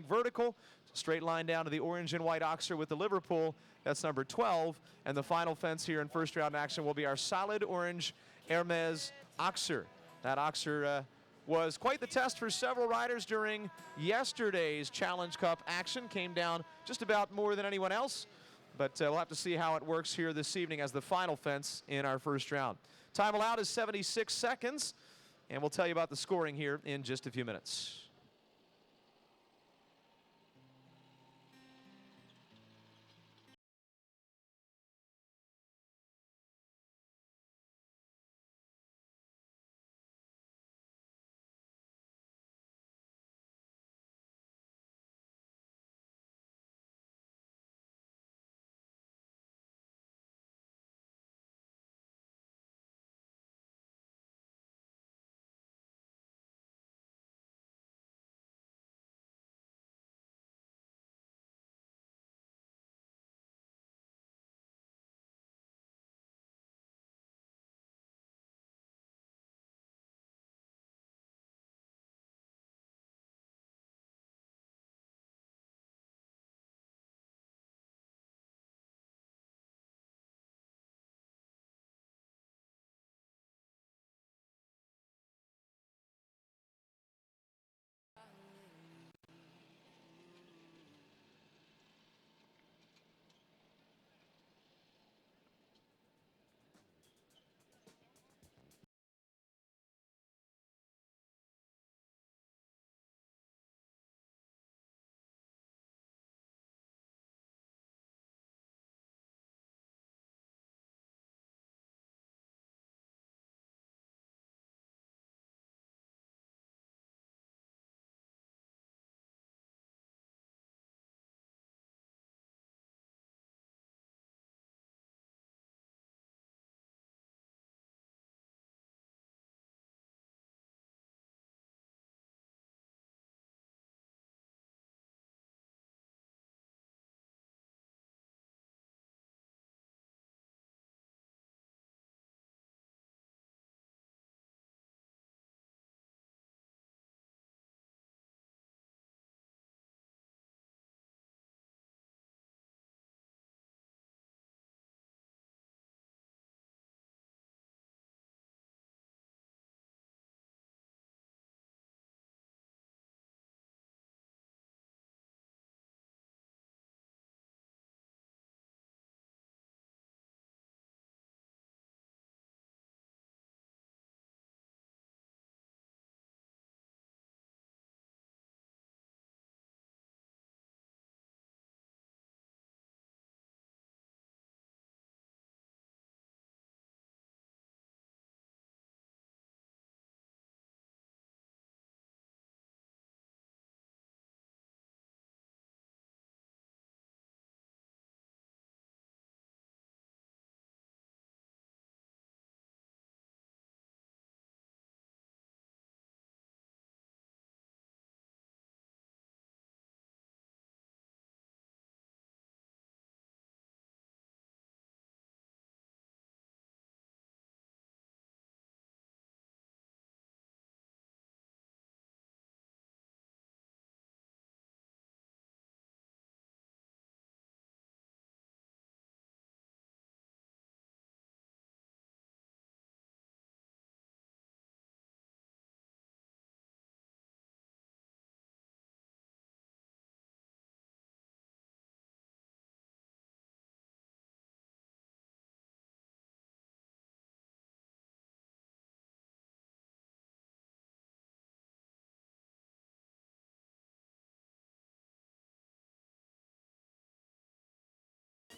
Vertical, straight line down to the orange and white oxer with the Liverpool. That's number 12. And the final fence here in first round action will be our solid orange Hermes oxer. That oxer was quite the test for several riders during yesterday's Challenge Cup action. Came down just about more than anyone else. But we'll have to see how it works here this evening as the final fence in our first round. Time allowed is 76 seconds. And we'll tell you about the scoring here in just a few minutes.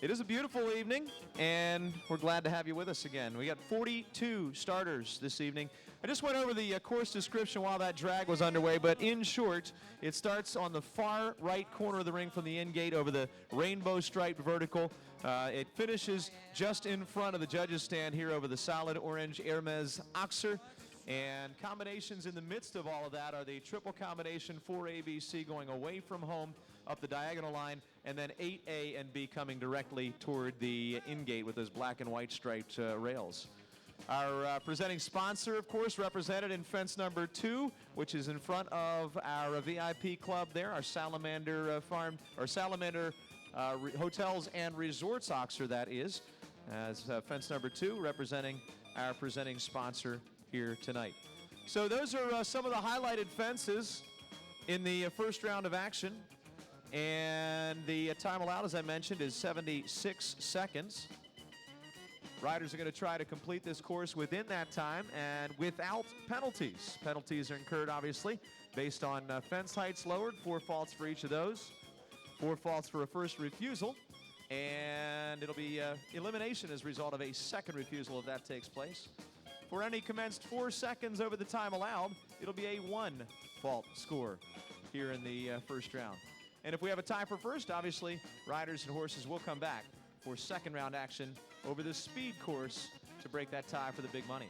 It is a beautiful evening, and we're glad to have you with us again. We got 42 starters this evening. I just went over the course description while that drag was underway, but in short, it starts on the far right corner of the ring from the end gate over the rainbow striped vertical. It finishes just in front of the judges' stand here over the solid orange Hermes Oxer. And combinations in the midst of all of that are the triple combination 4ABC going away from home up the diagonal line, and then 8A and B coming directly toward the in-gate with those black and white striped rails. Our presenting sponsor, of course, represented in fence number 2, which is in front of our VIP club there, our Salamander Salamander Hotels and Resorts Oxer, that is, as fence number 2 representing our presenting sponsor here tonight. So those are some of the highlighted fences in the first round of action. And the time allowed, as I mentioned, is 76 seconds. Riders are going to try to complete this course within that time and without penalties. Penalties are incurred, obviously, based on fence heights lowered, 4 faults for each of those, 4 faults for a first refusal, and it'll be elimination as a result of a second refusal if that takes place. For any commenced 4 seconds over the time allowed, it'll be a 1 fault score here in the first round. And if we have a tie for first, obviously, riders and horses will come back for second round action over the speed course to break that tie for the big money.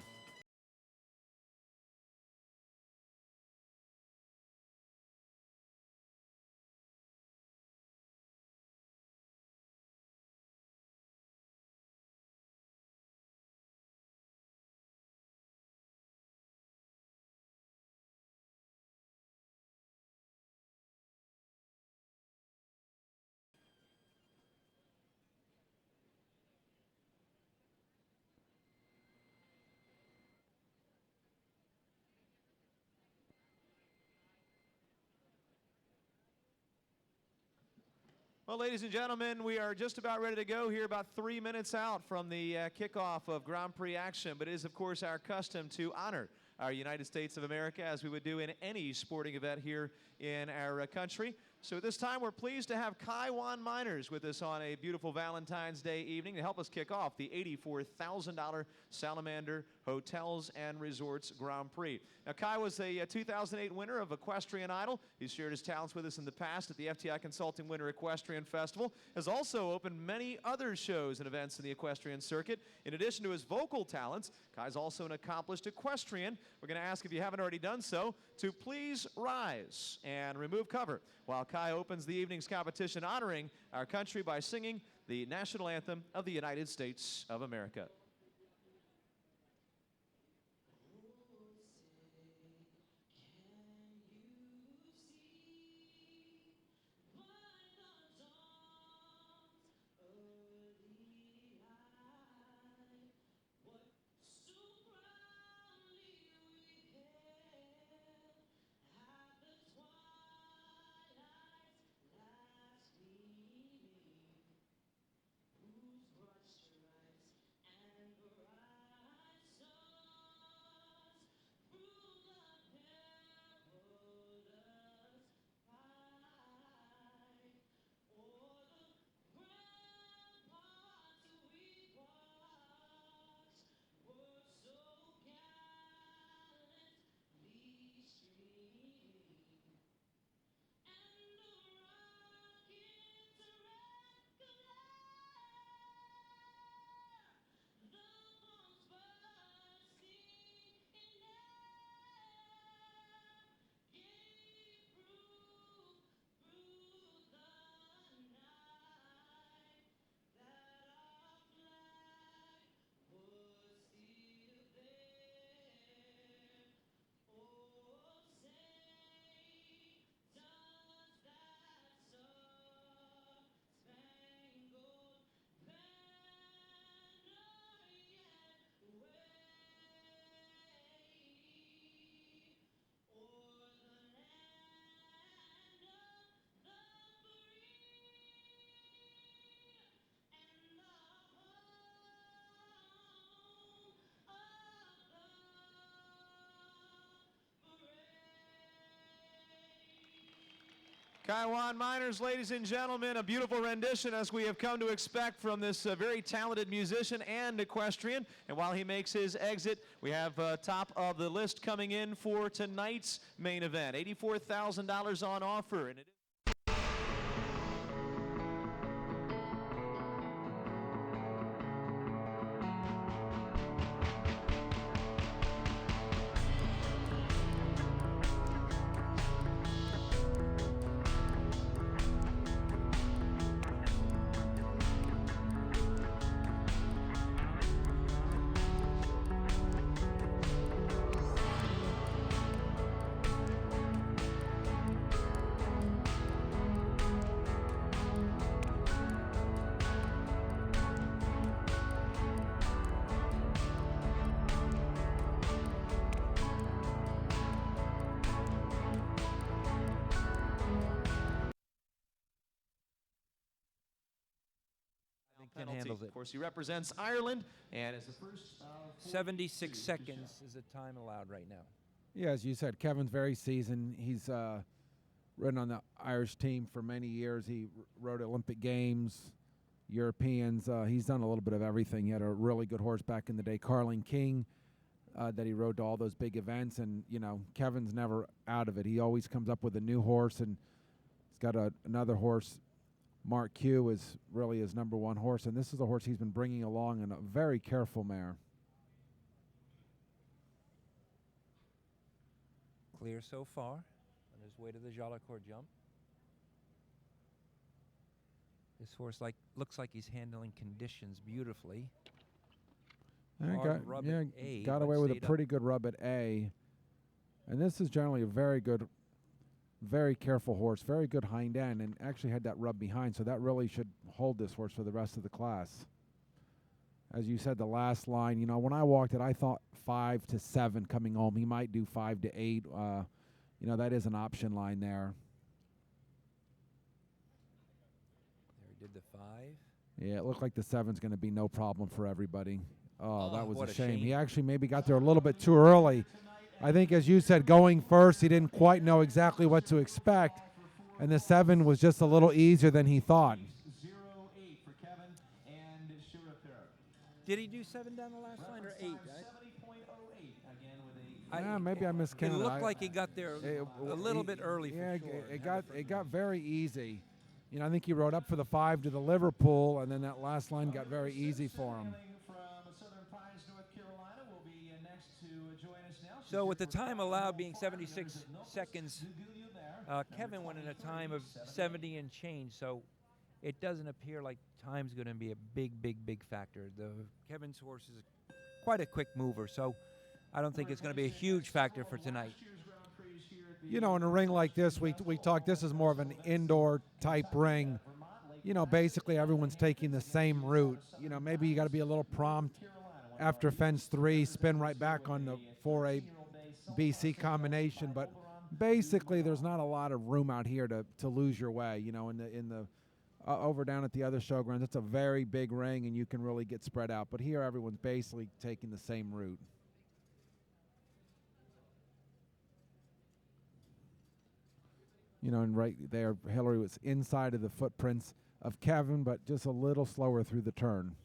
Well, ladies and gentlemen, we are just about ready to go here, about 3 minutes out from the kickoff of Grand Prix action. But it is, of course, our custom to honor our United States of America, as we would do in any sporting event here in our country. So at this time, we're pleased to have Kaiwan Miners with us on a beautiful Valentine's Day evening to help us kick off the $84,000 Salamander Hotels and Resorts Grand Prix. Now, Kai was a 2008 winner of Equestrian Idol. He's shared his talents with us in the past at the FTI Consulting Winter Equestrian Festival. Has also opened many other shows and events in the equestrian circuit. In addition to his vocal talents, Kai's also an accomplished equestrian. We're going to ask, if you haven't already done so, to please rise and remove cover while Kai opens the evening's competition, honoring our country by singing the national anthem of the United States of America. Kaiwan Miners, ladies and gentlemen, a beautiful rendition, as we have come to expect from this very talented musician and equestrian. And while he makes his exit, we have top of the list coming in for tonight's main event. $84,000 on offer. And it penalty. handles it. Of course, he represents Ireland, and is the first. 76 seconds is the time allowed right now. Yeah, as you said, Kevin's very seasoned. He's ridden on the Irish team for many years. He rode Olympic Games, Europeans. He's done a little bit of everything. He had a really good horse back in the day, Carling King, that he rode to all those big events. And, you know, Kevin's never out of it. He always comes up with a new horse, and he's got another horse. Mark Q is really his #1 horse, and this is a horse he's been bringing along, and a very careful mare. Clear so far on his way to the Jolicoeur jump. This horse looks like he's handling conditions beautifully. Got away with a pretty good rub at A. And this is generally a very good, very careful horse, very good hind end, and actually had that rub behind, so that really should hold this horse for the rest of the class. As you said, the last line, you know, when I walked it, I thought 5 to 7 coming home. He might do 5 to 8. You know, that is an option line there. There he did the 5. Yeah, it looked like the 7's going to be no problem for everybody. Oh, that was what a a shame. shame. He actually maybe got there a little bit too early. I think, as you said, going first, he didn't quite know exactly what to expect, and the 7 was just a little easier than he thought. Did he do 7 down the last line or 8? Yeah, maybe I miscounted. It looked like he got there a little bit early. Yeah, for sure. it got very easy. You know, I think he rode up for the 5 to the Liverpool, and then that last line got very easy for him. So with the time allowed being 76 seconds, Kevin went in a time of 70 and change. So it doesn't appear like time's going to be a big factor. Kevin's horse is quite a quick mover, so I don't think it's going to be a huge factor for tonight. You know, in a ring like this, we talk, this is more of an indoor type ring. You know, basically everyone's taking the same route. You know, maybe you got to be a little prompt after fence 3, spin right back on the 4A BC combination, but basically there's not a lot of room out here to lose your way. You know, in the over down at the other showgrounds, it's a very big ring and you can really get spread out, but here everyone's basically taking the same route. You know, and right there, Hillary was inside of the footprints of Kevin, but just a little slower through the turn.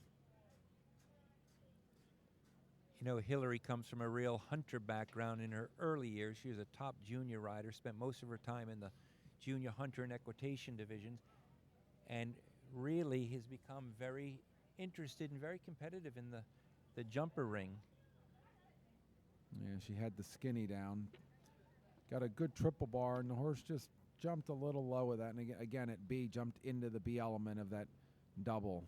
You know, Hillary comes from a real hunter background. In her early years, she was a top junior rider, spent most of her time in the junior hunter and equitation divisions, and really has become very interested and very competitive in the jumper ring. Yeah, she had the skinny down. Got a good triple bar, and the horse just jumped a little low with that, and again at B, jumped into the B element of that double.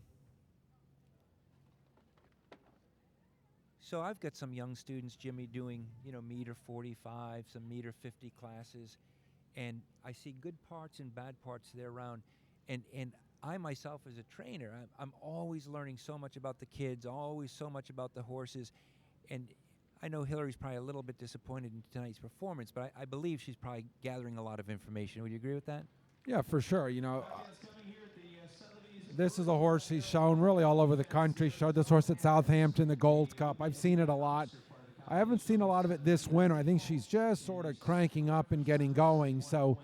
So I've got some young students, Jimmy, doing, you know, meter 45, some meter 50 classes, and I see good parts and bad parts there around. And I myself as a trainer, I'm always learning so much about the kids, always so much about the horses. And I know Hillary's probably a little bit disappointed in tonight's performance, but I believe she's probably gathering a lot of information. Would you agree with that? Yeah, for sure. You know, this is a horse he's shown really all over the country. Showed this horse at Southampton, the Gold Cup. I've seen it a lot. I haven't seen a lot of it this winter. I think she's just sort of cranking up and getting going. So,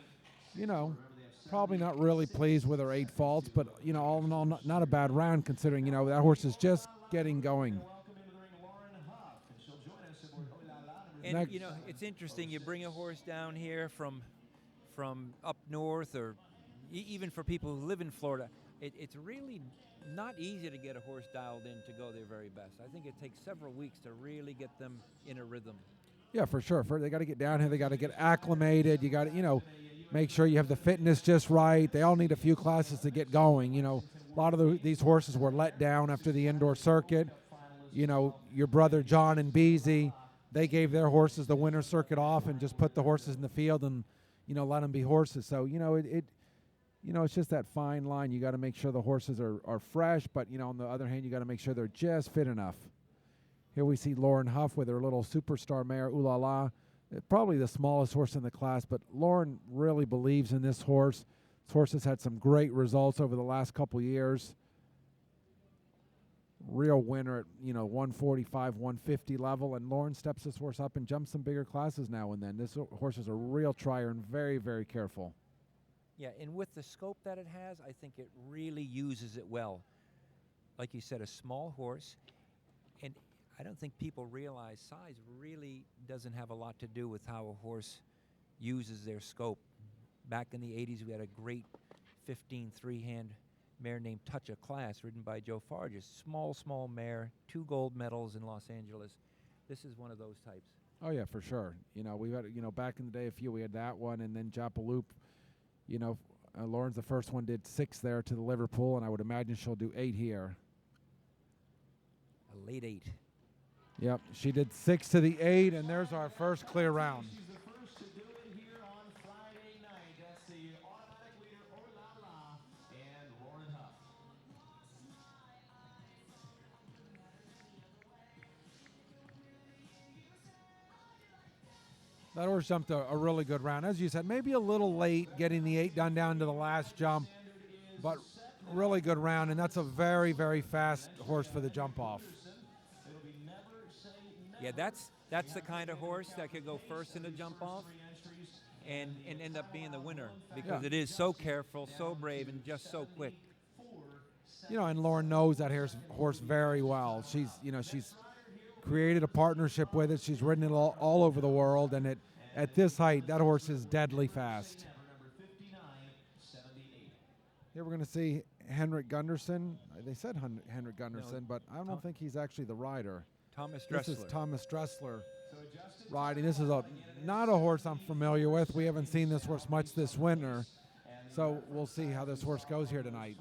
you know, probably not really pleased with her 8 faults, but, you know, all in all, not a bad round considering, you know, that horse is just getting going. And, you know, it's interesting. You bring a horse down here from up north, or even for people who live in Florida, it's really not easy to get a horse dialed in to go their very best. I think it takes several weeks to really get them in a rhythm. Yeah, for sure. They got to get down here. They got to get acclimated. You got to, you know, make sure you have the fitness just right. They all need a few classes to get going. You know, a lot of these horses were let down after the indoor circuit. You know, your brother John and Beasy, they gave their horses the winter circuit off and just put the horses in the field and, you know, let them be horses. So, you know, you know, it's just that fine line. You got to make sure the horses are fresh, but, you know, on the other hand, you got to make sure they're just fit enough. Here we see Lauren Huff with her little superstar mare, Ooh La La. Probably the smallest horse in the class, but Lauren really believes in this horse. This horse has had some great results over the last couple years. real winner at 145, 150 level, and Lauren steps this horse up and jumps some bigger classes now and then. This horse is a real trier and very, very careful. Yeah, and with the scope that it has, I think it really uses it well. Like you said, a small horse, and I don't think people realize size really doesn't have a lot to do with how a horse uses their scope. Back in the 80s, we had a great 15 three-hand mare named Touch of Class, ridden by Joe Farges. Small mare, 2 gold medals in Los Angeles. This is one of those types. Oh yeah, for sure. We've had back in the day we had that one, and then Japaloop. Lauren's the first one, did 6 there to the Liverpool, and I would imagine she'll do 8 here. A late 8. Yep, she did 6 to the 8, and there's our first clear round. She's the first to do it here on Friday night. That's the automatic leader, Olala, and Lauren Huff. That horse jumped a really good round. As you said, maybe a little late getting the 8 done down to the last jump, but really good round, and that's a very, very fast horse for the jump off. Yeah, that's the kind of horse that could go first in the jump off and end up being the winner, because it is so careful, so brave, and just so quick. And Lauren knows that horse very well. She's created a partnership with it. She's ridden it all over the world, and at this height, that horse is deadly fast. Here we're going to see Henrik Gunderson. They said Henrik Gunderson, but I don't think he's actually the rider. Thomas Dressler. This is Thomas Dressler riding. This is not a horse I'm familiar with. We haven't seen this horse much this winter, so we'll see how this horse goes here tonight.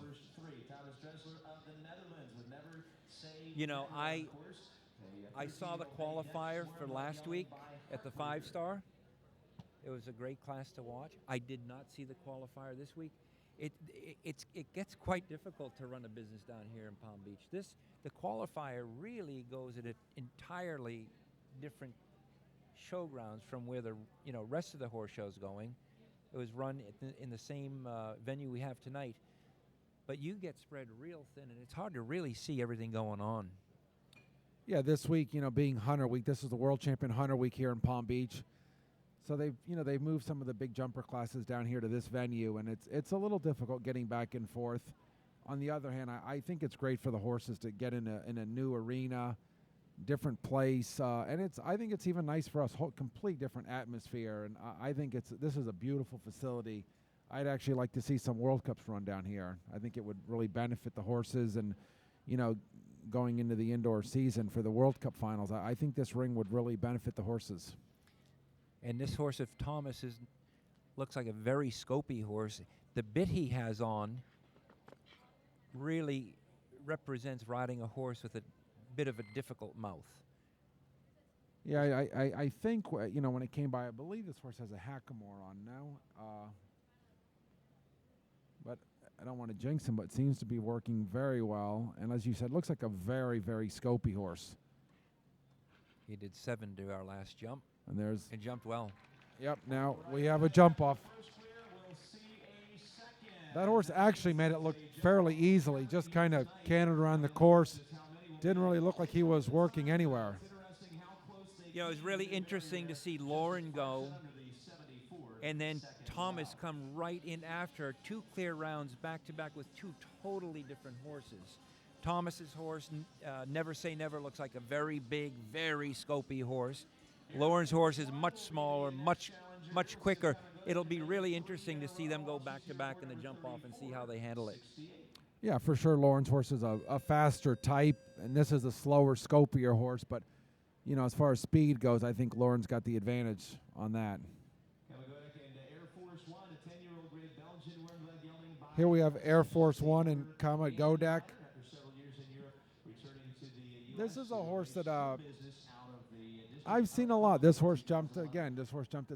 I saw the qualifier for last week at the 5-star. It was a great class to watch. I did not see the qualifier this week. It gets quite difficult to run a business down here in Palm Beach. The qualifier really goes at an entirely different showgrounds from where the rest of the horse show's going. It was run in the same venue we have tonight, but you get spread real thin, and it's hard to really see everything going on. Yeah, this week, being Hunter Week, this is the World Champion Hunter Week here in Palm Beach. So they've moved some of the big jumper classes down here to this venue, and it's a little difficult getting back and forth. On the other hand, I think it's great for the horses to get in a new arena, different place, and I think it's even nice for us, complete different atmosphere, and I think this is a beautiful facility. I'd actually like to see some World Cups run down here. I think it would really benefit the horses, and going into the indoor season for the World Cup finals, I think this ring would really benefit the horses. And this horse of Thomas looks like a very scopy horse. The bit he has on really represents riding a horse with a bit of a difficult mouth. Yeah, I think when it came by, I believe this horse has a hackamore on now, but I don't want to jinx him, but it seems to be working very well. And as you said, looks like a very, very scopy horse. He did 7 to our last jump. And he jumped well. Yep, now we have a jump off. That horse actually made it look fairly easily, just kind of cantered around the course. Didn't really look like he was working anywhere. It was really interesting to see Lauren go, and then Thomas come right in after 2 clear rounds back-to-back with 2 totally different horses. Thomas's horse, Never Say Never, looks like a very big, very scopy horse. Lauren's horse is much smaller, much quicker. It'll be really interesting to see them go back-to-back in the jump-off and see how they handle it. Yeah, for sure, Lauren's horse is a faster type, and this is a slower, scopier horse. But, as far as speed goes, I think Lauren's got the advantage on that. Here we have Air Force One and Comet Godek. This is a horse that I've seen a lot. This horse jumped at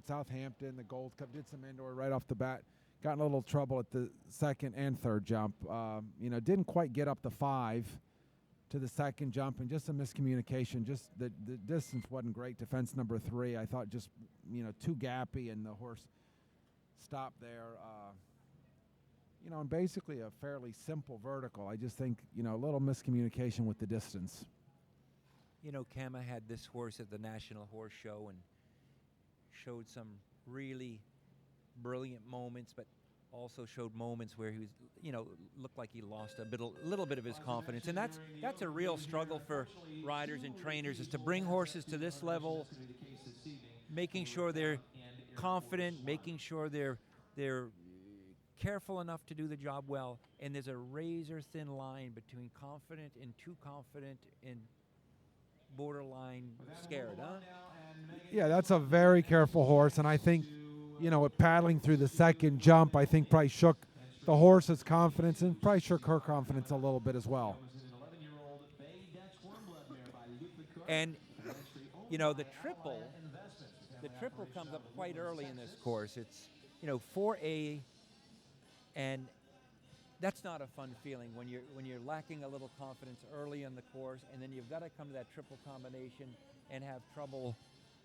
Southampton, the Gold Cup, did some indoor right off the bat. Got in a little trouble at the 2nd and 3rd jump. Didn't quite get up the 5 to the 2nd jump, and just some miscommunication. Just the distance wasn't great to fence number 3. I thought just, too gappy, and the horse stopped there. and basically a fairly simple vertical. I just think, a little miscommunication with the distance. Kama had this horse at the National Horse Show and showed some really brilliant moments, but also showed moments where he was, looked like he lost a little bit of his confidence. And that's a real struggle for riders and trainers, is to bring horses to this level, making sure they're confident, making sure they're careful enough to do the job well. And there's a razor-thin line between confident and too confident and borderline scared, huh? Yeah, that's a very careful horse, and I think, with paddling through the second jump, I think probably shook the horse's confidence and probably shook her confidence a little bit as well. And, the triple comes up quite early in this course. It's, 4A, and that's not a fun feeling when you're lacking a little confidence early in the course, and then you've got to come to that triple combination and have trouble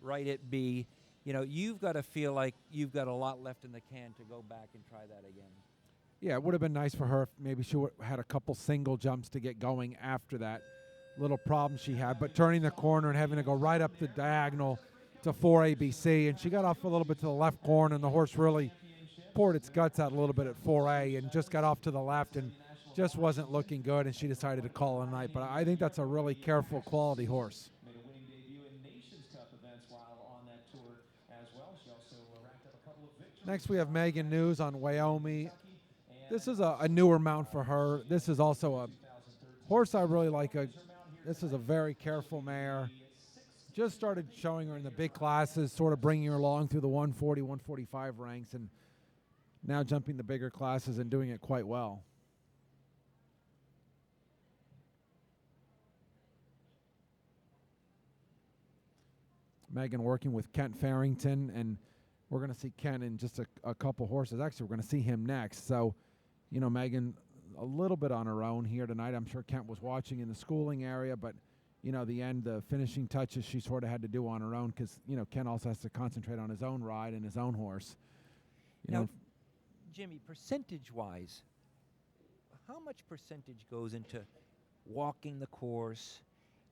right at B. You've got to feel like you've got a lot left in the can to go back and try that again. Yeah, it would have been nice for her if maybe she had a couple single jumps to get going after that little problem she had. But turning the corner and having to go right up the diagonal to 4ABC, and she got off a little bit to the left corner, and the horse really poured its guts out a little bit at 4A and just got off to the left and just wasn't looking good, and she decided to call it a night. But I think that's a really careful, quality horse. Next, we have Megan News on Wyoming. This is a newer mount for her. This is also a horse I really like. This is a very careful mare. Just started showing her in the big classes, sort of bringing her along through the 140, 145 ranks, and now jumping the bigger classes and doing it quite well. Megan working with Kent Farrington, and we're going to see Kent in just a couple horses. Actually, we're going to see him next. So, Megan a little bit on her own here tonight. I'm sure Kent was watching in the schooling area, but, the finishing touches she sort of had to do on her own because, Kent also has to concentrate on his own ride and his own horse. Now, Jimmy, percentage-wise, how much percentage goes into walking the course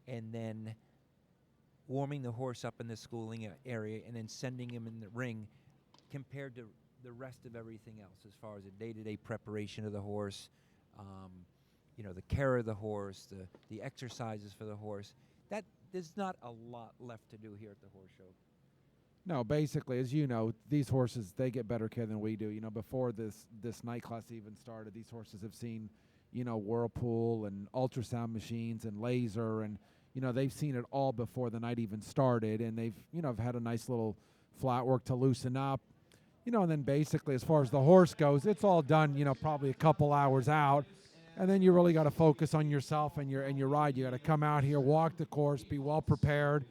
and then warming the horse up in the schooling area and then sending him in the ring compared to the rest of everything else as far as the day-to-day preparation of the horse, the care of the horse, the exercises for the horse? That there's not a lot left to do here at the horse show. No, basically, as you know, these horses, they get better care than we do. Before this night class even started, these horses have seen, Whirlpool and ultrasound machines and laser, and they've seen it all before the night even started, and they've, have had a nice little flat work to loosen up, and then basically as far as the horse goes, it's all done, probably a couple hours out, and then you really got to focus on yourself and your ride. You got to come out here, walk the course, be well prepared,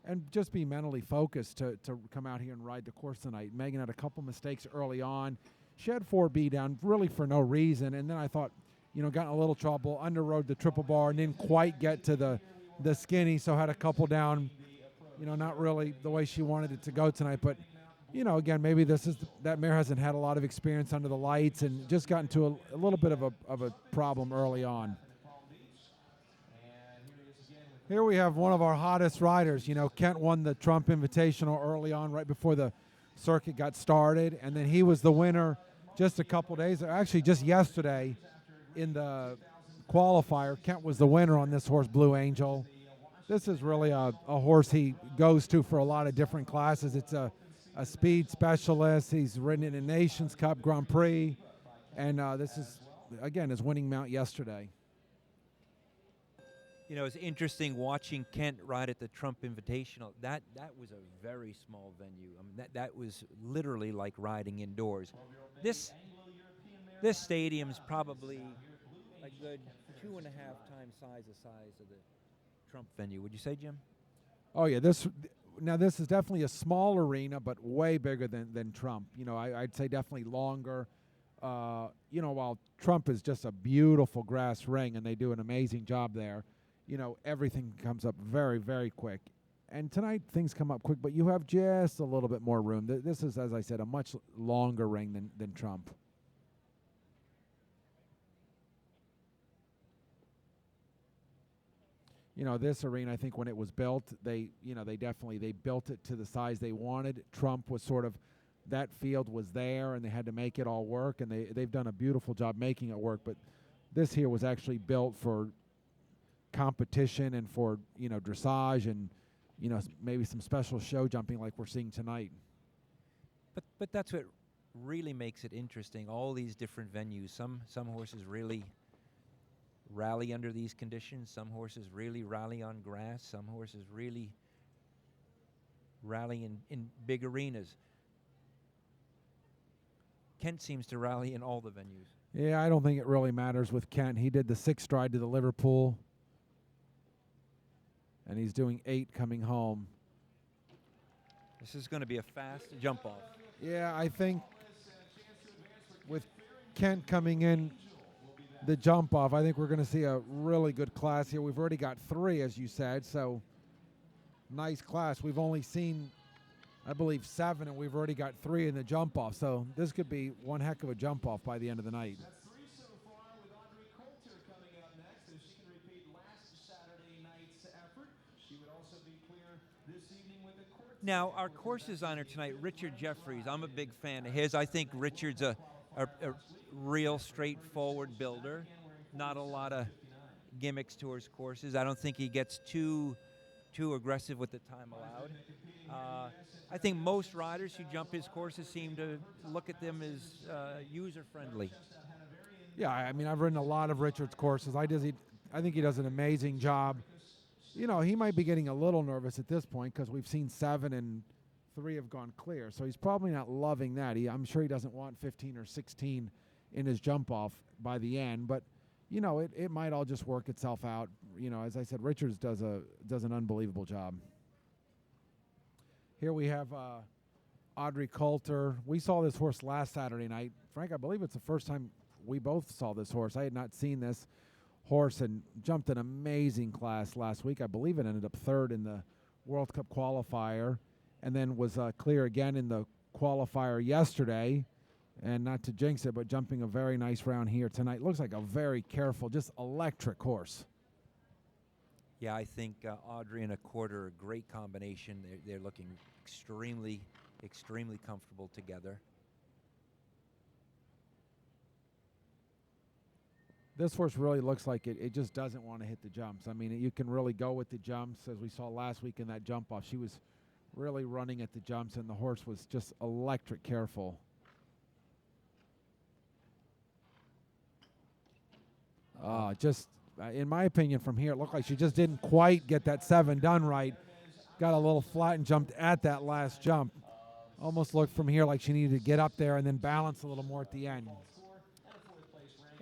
and just be mentally focused to come out here and ride the course tonight. Megan had a couple mistakes early on. She had 4B down really for no reason, and then I thought, got in a little trouble, underrode the triple bar, and didn't quite get to the skinny, so had a couple down, not really the way she wanted it to go tonight. But, again, maybe that mare hasn't had a lot of experience under the lights and just got into a little bit of a problem early on. Here we have one of our hottest riders. Kent won the Trump Invitational early on, right before the circuit got started, and then he was the winner just a couple days, actually just yesterday in the qualifier. Kent was the winner on this horse, Blue Angel. This is really a horse he goes to for a lot of different classes. It's a speed specialist. He's ridden in a Nations Cup Grand Prix, and this is, again, his winning mount yesterday. It's interesting watching Kent ride at the Trump Invitational. That was a very small venue. I mean, that was literally like riding indoors. This stadium's probably a good 2.5 times the size of the Trump venue. Would you say, Jim? Oh yeah, this is definitely a small arena, but way bigger than Trump. I'd say definitely longer. While Trump is just a beautiful grass ring and they do an amazing job there, everything comes up very, very quick. And tonight things come up quick, but you have just a little bit more room. This is, as I said, a much longer ring than Trump. This arena, I think when it was built, they definitely built it to the size they wanted. Trump was sort of, that field was there, and they had to make it all work, and they've done a beautiful job making it work. But this here was actually built for competition and for dressage and maybe some special show jumping like we're seeing tonight. But that's what really makes it interesting. All these different venues. Some horses really rally under these conditions. Some horses really rally on grass. Some horses really rally in big arenas. Kent seems to rally in all the venues. Yeah, I don't think it really matters with Kent. He did the 6 stride to the Liverpool, and he's doing 8 coming home. This is going to be a fast jump off. Yeah, I think with Kent coming in, the jump off, I think we're going to see a really good class here. We've already got 3, as you said, so nice class. We've only seen, I believe, 7, and we've already got 3 in the jump off. So this could be one heck of a jump off by the end of the night. That's 3 so far, with Audrey Coulter coming up next. If she can repeat last Saturday night's effort, she would also be clear this evening with the court. Now, our course designer tonight, Richard Jeffries, I'm a big fan of his. I think Richard's a real straightforward builder. Not a lot of gimmicks to his courses. I don't think he gets too aggressive with the time allowed. I think most riders who jump his courses seem to look at them as user-friendly. Yeah, I mean, I've ridden a lot of Richard's courses. I think he does an amazing job. He might be getting a little nervous at this point because we've seen 7 and 3 have gone clear. So he's probably not loving that. I'm sure he doesn't want 15 or 16 in his jump off by the end. But, it might all just work itself out. As I said, Richards does an unbelievable job. Here we have Audrey Coulter. We saw this horse last Saturday night. Frank, I believe it's the first time we both saw this horse. I had not seen this horse and jumped an amazing class last week. I believe it ended up 3rd in the World Cup qualifier, and then was clear again in the qualifier yesterday. And not to jinx it, but jumping a very nice round here tonight. Looks like a very careful, just electric horse. Yeah, I think Audrey and a quarter are a great combination. They're looking extremely, extremely comfortable together. This horse really looks like it just doesn't want to hit the jumps. I mean, you can really go with the jumps, as we saw last week in that jump off. She was really running at the jumps, and the horse was just electric careful. In my opinion, from here, it looked like she just didn't quite get that 7 done right. Got a little flat and jumped at that last jump. Almost looked from here like she needed to get up there and then balance a little more at the end.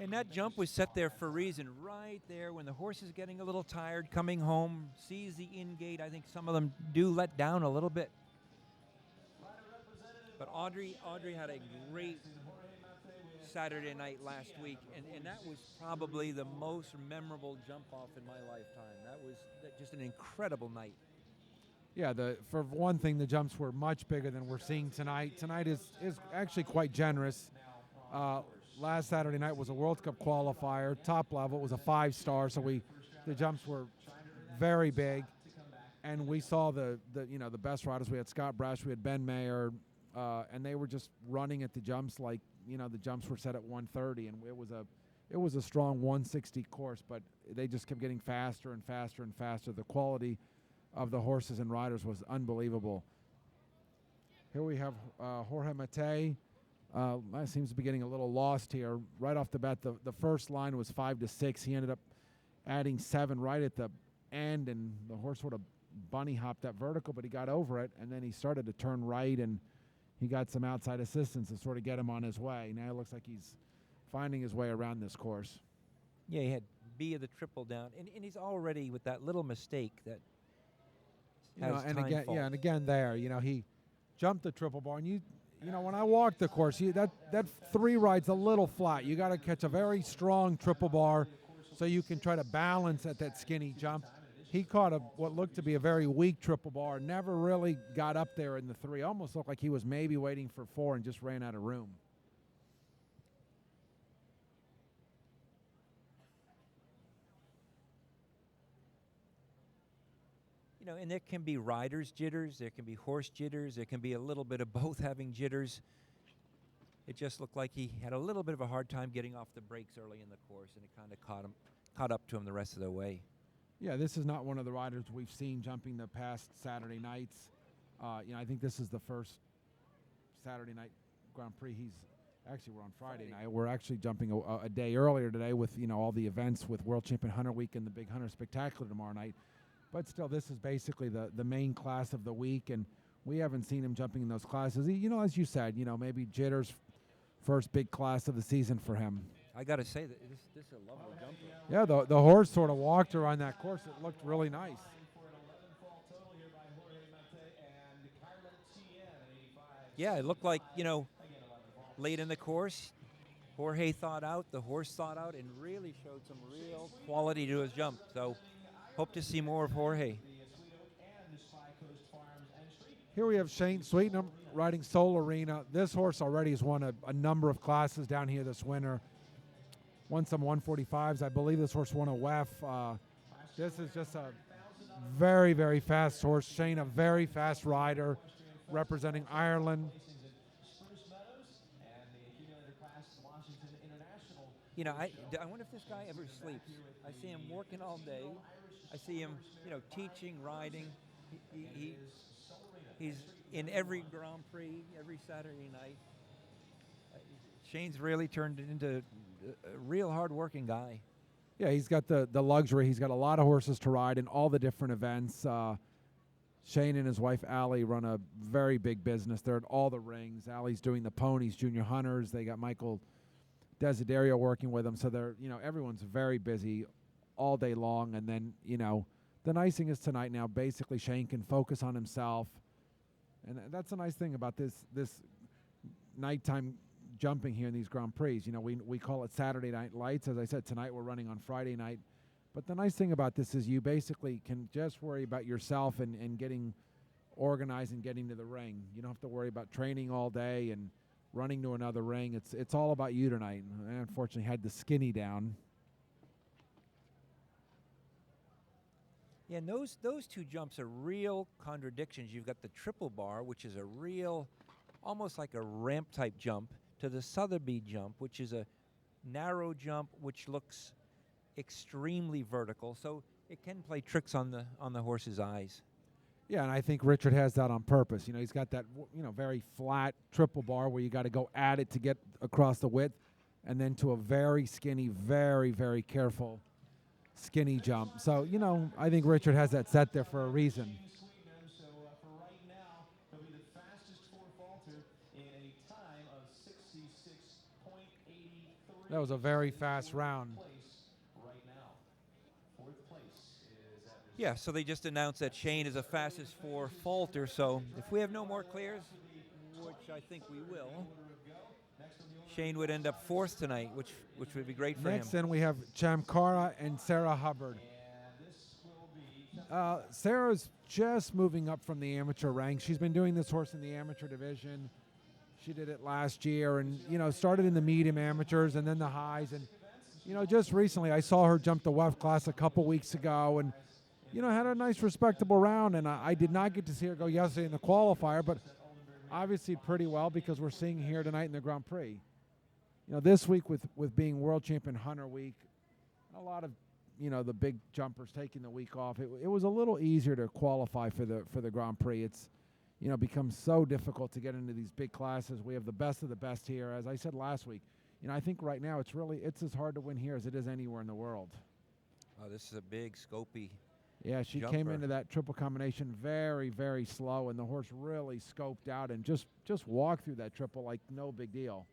And that jump was set there for a reason. Right there when the horse is getting a little tired, coming home, sees the in-gate. I think some of them do let down a little bit. But Audrey had a great Saturday night last week, and that was probably the most memorable jump off in my lifetime. That was just an incredible night. Yeah, for one thing, the jumps were much bigger than we're seeing tonight. Tonight is actually quite generous. Last Saturday night was a World Cup qualifier, top level. It was a 5-star, so the jumps were very big, and we saw the best riders. We had Scott Brash, we had Ben Mayer, and they were just running at the jumps like the jumps were set at 130, and it was a strong 160 course, but they just kept getting faster and faster and faster. The quality of the horses and riders was unbelievable. Here we have Jorge Matei. Seems to be getting a little lost here. Right off the bat, the first line was 5 to 6. He ended up adding 7 right at the end, and the horse sort of bunny hopped that vertical, but he got over it, and then he started to turn right, and he got some outside assistance to sort of get him on his way. Now it looks like he's finding his way around this course. Yeah, he had B of the triple down, and he's already with that little mistake that has and time again, fault. yeah, and again there, he jumped the triple bar, and when I walk the course, that 3 ride's a little flat. You got to catch a very strong triple bar so you can try to balance at that skinny jump. He caught what looked to be a very weak triple bar, never really got up there in the 3. Almost looked like he was maybe waiting for 4 and just ran out of room. You know, and there can be rider's jitters, there can be horse jitters, there can be a little bit of both having jitters. It just looked like he had a little bit of a hard time getting off the brakes early in the course, and it kind of caught up to him the rest of the way. Yeah, this is not one of the riders we've seen jumping the past Saturday nights. I think this is the first Saturday night Grand Prix. We're on Friday night. We're actually jumping a day earlier today with, all the events with World Champion Hunter Week and the Big Hunter Spectacular tomorrow night. But still, this is basically the main class of the week, and we haven't seen him jumping in those classes. As you said, maybe jitters, first big class of the season for him. I got to say that this is a lovely jumper. Yeah, the horse sort of walked her on that course. It looked really nice. Yeah, it looked like, late in the course, Jorge thought out, the horse thought out, and really showed some real quality to his jump. So hope to see more of Jorge. Here we have Shane Sweetenham riding Soul Arena. This horse already has won a number of classes down here this winter. Won some 145s. I believe this horse won a WEF. This is just a very, very fast horse. Shane, a very fast rider representing Ireland. I wonder if this guy ever sleeps. I see him working all day. I see him, teaching, riding. He's in every Grand Prix, every Saturday night. Shane's really turned into a real hard-working guy. Yeah, he's got the luxury. He's got a lot of horses to ride in all the different events. Shane and his wife, Allie, run a very big business. They're at all the rings. Allie's doing the ponies, junior hunters. They got Michael Desiderio working with them. So they're, everyone's very busy all day long. And then, the nice thing is tonight now, basically Shane can focus on himself. And that's a nice thing about this nighttime jumping here in these Grand Prix. We call it Saturday Night Lights. As I said, tonight we're running on Friday night. But the nice thing about this is you basically can just worry about yourself and getting organized and getting to the ring. You don't have to worry about training all day and running to another ring. It's all about you tonight. I unfortunately had the skinny down. Yeah, and those two jumps are real contradictions. You've got the triple bar, which is a real, almost like a ramp type jump, to the Sotheby jump, which is a narrow jump, which looks extremely vertical. So it can play tricks on the horse's eyes. Yeah, and I think Richard has that on purpose. He's got that very flat triple bar where you got to go at it to get across the width, and then to a very skinny, very, very careful skinny jump. So, I think Richard has that set there for a reason. That was a very fast round. Yeah, so they just announced that Shane is the fastest for Falter. So if we have no more clears, which I think we will, Shane would end up fourth tonight, which would be great for him. Next, then we have Chamkara and Sarah Hubbard. Sarah's just moving up from the amateur ranks. She's been doing this horse in the amateur division. She did it last year and, started in the medium amateurs and then the highs. And, just recently I saw her jump the WEF class a couple weeks ago and, had a nice respectable round. And I did not get to see her go yesterday in the qualifier, but obviously pretty well because we're seeing her here tonight in the Grand Prix. This week with being World Champion Hunter Week, a lot of, the big jumpers taking the week off, it was a little easier to qualify for the Grand Prix. It's, becomes so difficult to get into these big classes. We have the best of the best here. As I said last week, I think right now it's as hard to win here as it is anywhere in the world. Oh, this is a big scopy. Yeah, she jumper. came into that triple combination very, very slow, and the horse really scoped out and just walked through that triple like no big deal.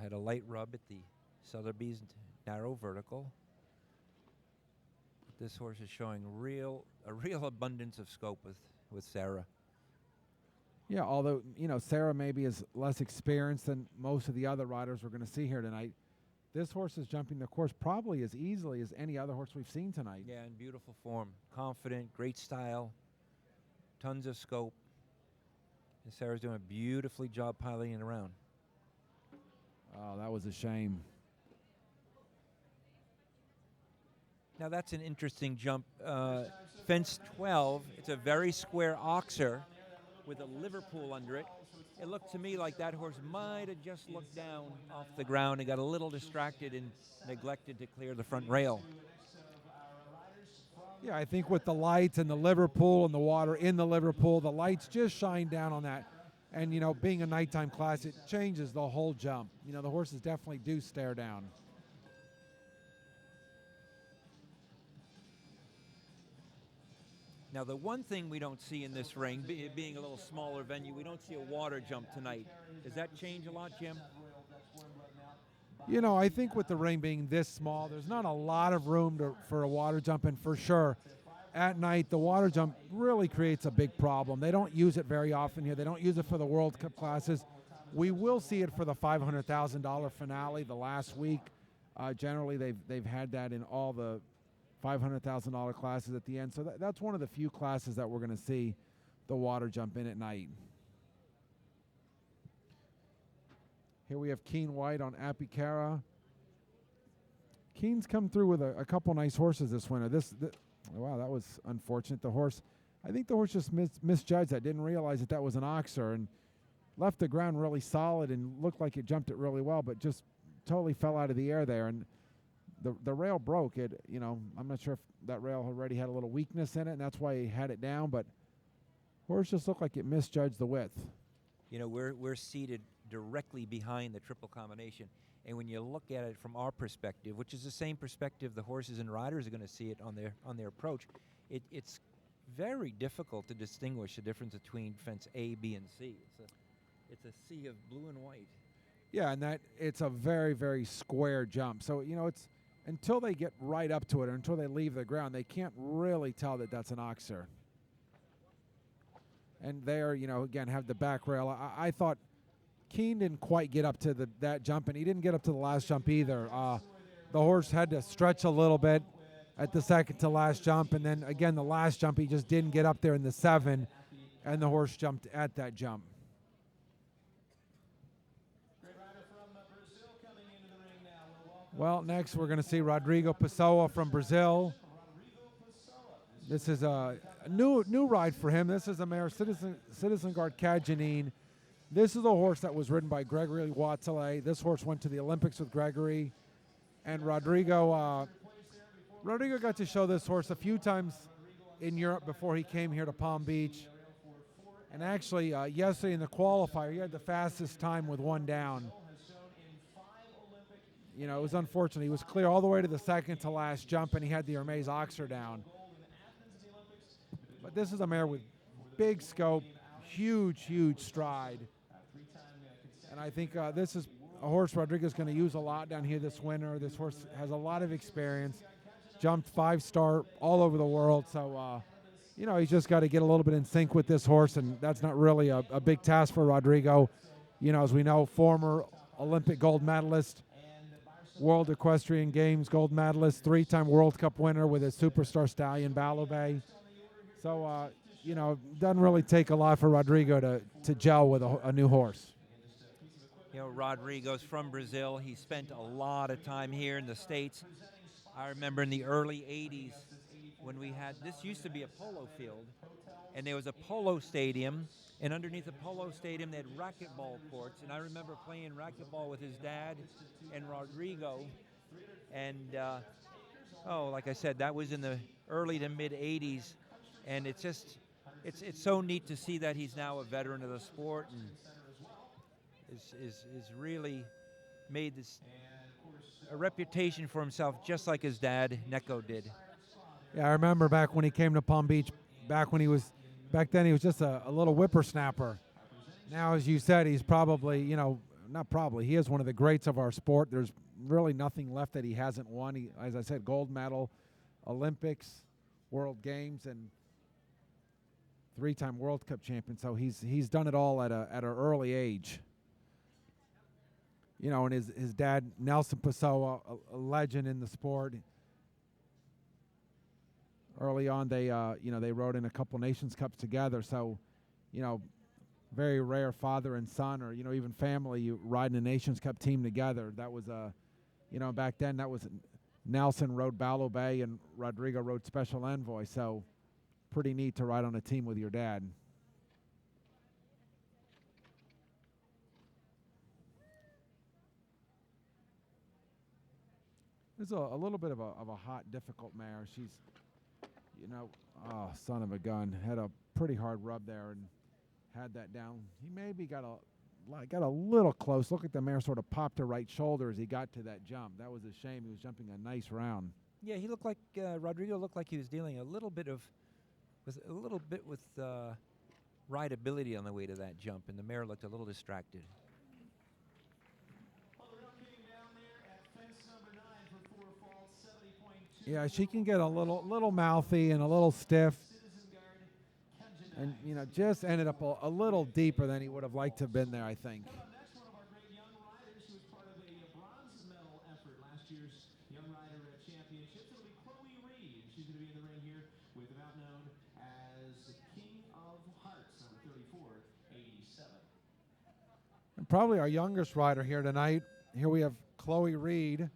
Had a light rub at the Sotheby's narrow vertical. This horse is showing a real abundance of scope with Sarah. Yeah, although, Sarah maybe is less experienced than most of the other riders we're going to see here tonight. This horse is jumping the course probably as easily as any other horse we've seen tonight. Yeah, in beautiful form. Confident, great style, tons of scope. And Sarah's doing a beautifully job piloting it around. Oh, that was a shame. Now that's an interesting jump. Fence 12, it's a very square oxer with a Liverpool under it. It looked to me like that horse might have just looked down off the ground and got a little distracted and neglected to clear the front rail. Yeah, I think with the lights and the Liverpool and the water in the Liverpool, the lights just shine down on that. And, you know, being a nighttime class, it changes the whole jump. You know, the horses definitely do stare down. Now, the one thing we don't see in this ring, being a little smaller venue, we don't see a water jump tonight. Does that change a lot, Jim? You know, I think with the ring being this small, there's not a lot of room for a water jump, and for sure, at night, the water jump really creates a big problem. They don't use it very often here. They don't use it for the World Cup classes. We will see it for the $500,000 finale the last week. Generally, they've had that in all the $500,000 classes at the end. So that's one of the few classes that we're going to see the water jump in at night. Here we have Keen White on Apicara. Keen's come through with a couple nice horses this winter. Wow, that was unfortunate. I think the horse just misjudged that, didn't realize that was an oxer, and left the ground really solid and looked like it jumped it really well, but just totally fell out of the air there. And the rail broke it. You know, I'm not sure if that rail already had a little weakness in it, and that's why he had it down, but horse just looked like it misjudged the width. You know, we're seated directly behind the triple combination, and when you look at it from our perspective, which is the same perspective the horses and riders are going to see it on their approach, it's very difficult to distinguish the difference between fence A, B, and C. It's a sea of blue and white. Yeah, and it's a very, very square jump. So, you know, it's until they get right up to it or until they leave the ground, they can't really tell that that's an oxer. And there, you know, again, have the back rail. I thought Keen didn't quite get up to that jump, and he didn't get up to the last jump either. The horse had to stretch a little bit at the second to last jump, and then again the last jump he just didn't get up there in the 7, and the horse jumped at that jump. Well, next we're going to see Rodrigo Pessoa from Brazil. This is a new ride for him. This is a mare, Citizen Guard Cajanine. This is a horse that was ridden by Gregory Watzele. This horse went to the Olympics with Gregory. And Rodrigo got to show this horse a few times in Europe before he came here to Palm Beach. And actually, yesterday in the qualifier, he had the fastest time with one down. You know, it was unfortunate. He was clear all the way to the second to last jump, and he had the Hermes Oxer down. But this is a mare with big scope, huge stride. And I think this is a horse Rodrigo's going to use a lot down here this winter. This horse has a lot of experience, jumped 5-star all over the world. So, you know, he's just got to get a little bit in sync with this horse, and that's not really a big task for Rodrigo. You know, as we know, former Olympic gold medalist, World Equestrian Games gold medalist, 3-time World Cup winner with his superstar stallion, Balobé. So, you know, doesn't really take a lot for Rodrigo to gel with a new horse. You know, Rodrigo's from Brazil. He spent a lot of time here in the States. I remember in the early 80s when we had, this used to be a polo field, and there was a polo stadium, and underneath the polo stadium they had racquetball courts, and I remember playing racquetball with his dad and Rodrigo, and like I said, that was in the early to mid 80s, and it's just, it's so neat to see that he's now a veteran of the sport and is really made this a reputation for himself, just like his dad Neko did. Yeah, I remember back when he came to Palm Beach, back then he was just a little whippersnapper. Now, as you said, he's probably, you know, not probably, he is one of the greats of our sport. There's really nothing left that he hasn't won. He, as I said, gold medal, Olympics, World Games, and 3-time World Cup champion. So he's done it all at an early age. You know, and his dad, Nelson Pessoa, a legend in the sport. Early on, they rode in a couple Nations Cups together. So, you know, very rare father and son, or, you know, even family, you riding a Nations Cup team together. That was you know, back then that was Nelson rode Ballo Bay and Rodrigo rode Special Envoy. So pretty neat to ride on a team with your dad. This is a little bit of a hot, difficult mare. She's, you know, oh, son of a gun. Had a pretty hard rub there and had that down. He maybe got a little close. Look at the mare sort of popped her right shoulder as he got to that jump. That was a shame. He was jumping a nice round. Yeah, he looked like Rodrigo looked like he was dealing a little bit with rideability on the way to that jump, and the mare looked a little distracted. Yeah, she can get a little mouthy and a little stiff, and you know, just ended up a little deeper than he would have liked to have been there, I think. Next, one of our great young riders who was part of a bronze medal effort last year's Young Rider Championships. It'll be Chloe Reed. She's going to be in the ring here with the known as King of Hearts, number 3487. And probably our youngest rider here tonight. Here we have Chloe Reed.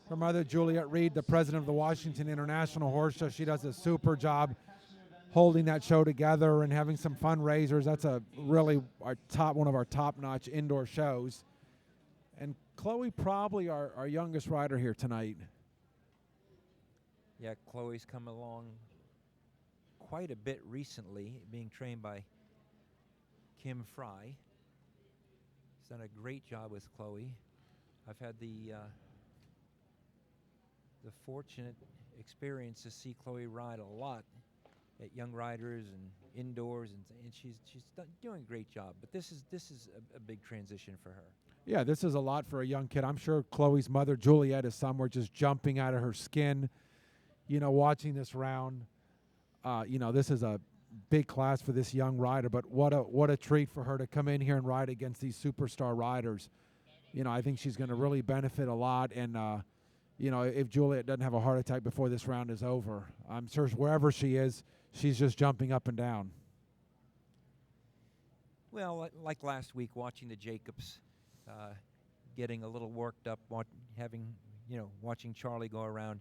Her mother, Juliet Reed, the president of the Washington International Horse Show. She does a super job holding that show together and having some fundraisers. That's a really one of our top-notch indoor shows. And Chloe probably our youngest rider here tonight. Yeah, Chloe's come along quite a bit recently, being trained by Kim Fry. He's done a great job with Chloe. I've had the fortunate experience to see Chloe ride a lot at Young Riders and indoors, and she's doing a great job. But this is a big transition for her. Yeah, this is a lot for a young kid. I'm sure Chloe's mother, Juliet, is somewhere just jumping out of her skin, you know, watching this round. You know, this is a big class for this young rider, but what a treat for her to come in here and ride against these superstar riders. You know, I think she's going to really benefit a lot, and you know, if Juliet doesn't have a heart attack before this round is over, I'm sure wherever she is, she's just jumping up and down. Well, like last week, watching the Jacobs, getting a little worked up, watching Charlie go around.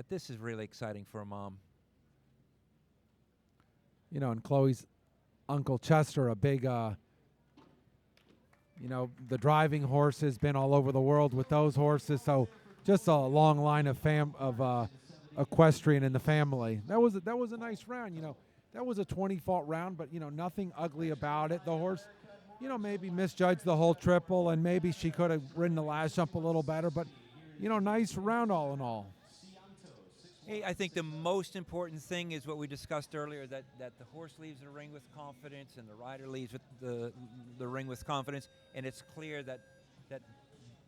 This is really exciting for a mom. You know, and Chloe's Uncle Chester, a big, you know, the driving horse has been all over the world with those horses, so just a long line of equestrian in the family. That was a nice round. You know, that was a 20-fault round, but you know, nothing ugly about it. The horse, you know, maybe misjudged the whole triple, and maybe she could have ridden the last jump a little better. But you know, nice round all in all. Hey, I think the most important thing is what we discussed earlier, that the horse leaves the ring with confidence and the rider leaves with the ring with confidence, and it's clear that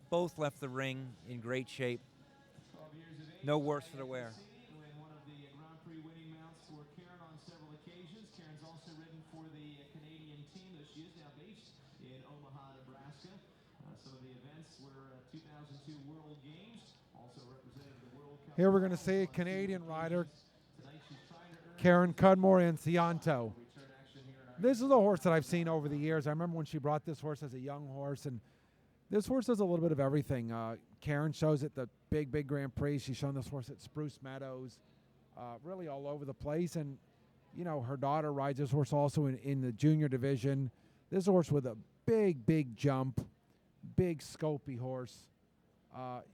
both left the ring in great shape. No worse for the wear. One of the Grand Prix winning mounts for Karen on several occasions. Karen's also ridden for the Canadian team, though she is now based in Omaha, Nebraska. Some of the events were 2002 World Games, also represented the World Cup. Here we're going to see a Canadian rider, Karen Cudmore and Cianto. This is a horse that I've seen over the years. I remember when she brought this horse as a young horse, and this horse does a little bit of everything. Karen shows at the big Grand Prix. She's shown this horse at Spruce Meadows, really all over the place. And, you know, her daughter rides this horse also in the junior division. This horse with a big jump, big scopy horse.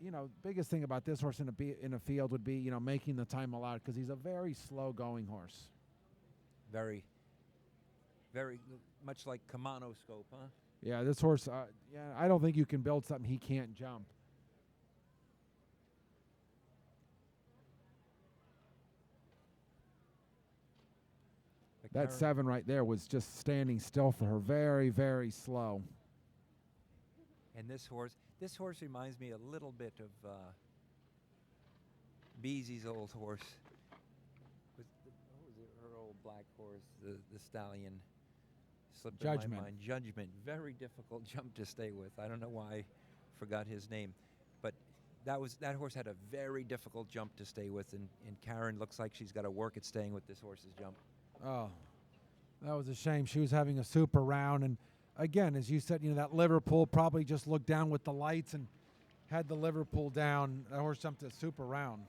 You know, biggest thing about this horse in a field would be, you know, making the time allowed, because he's a very slow-going horse. Very much like Kamano scope, huh? Yeah, this horse, I don't think you can build something he can't jump. That 7 right there was just standing still for her, very slow. And this horse reminds me a little bit of Beezy's old horse. What was it, her old black horse, the stallion? Slipped Judgment. in my mind. Judgment. Very difficult jump to stay with. I don't know why I forgot his name. But that horse had a very difficult jump to stay with, and Karen looks like she's got to work at staying with this horse's jump. Oh, that was a shame. She was having a super round, and again, as you said, you know, that Liverpool probably just looked down with the lights and had the liver pulled down. That horse jumped it super round.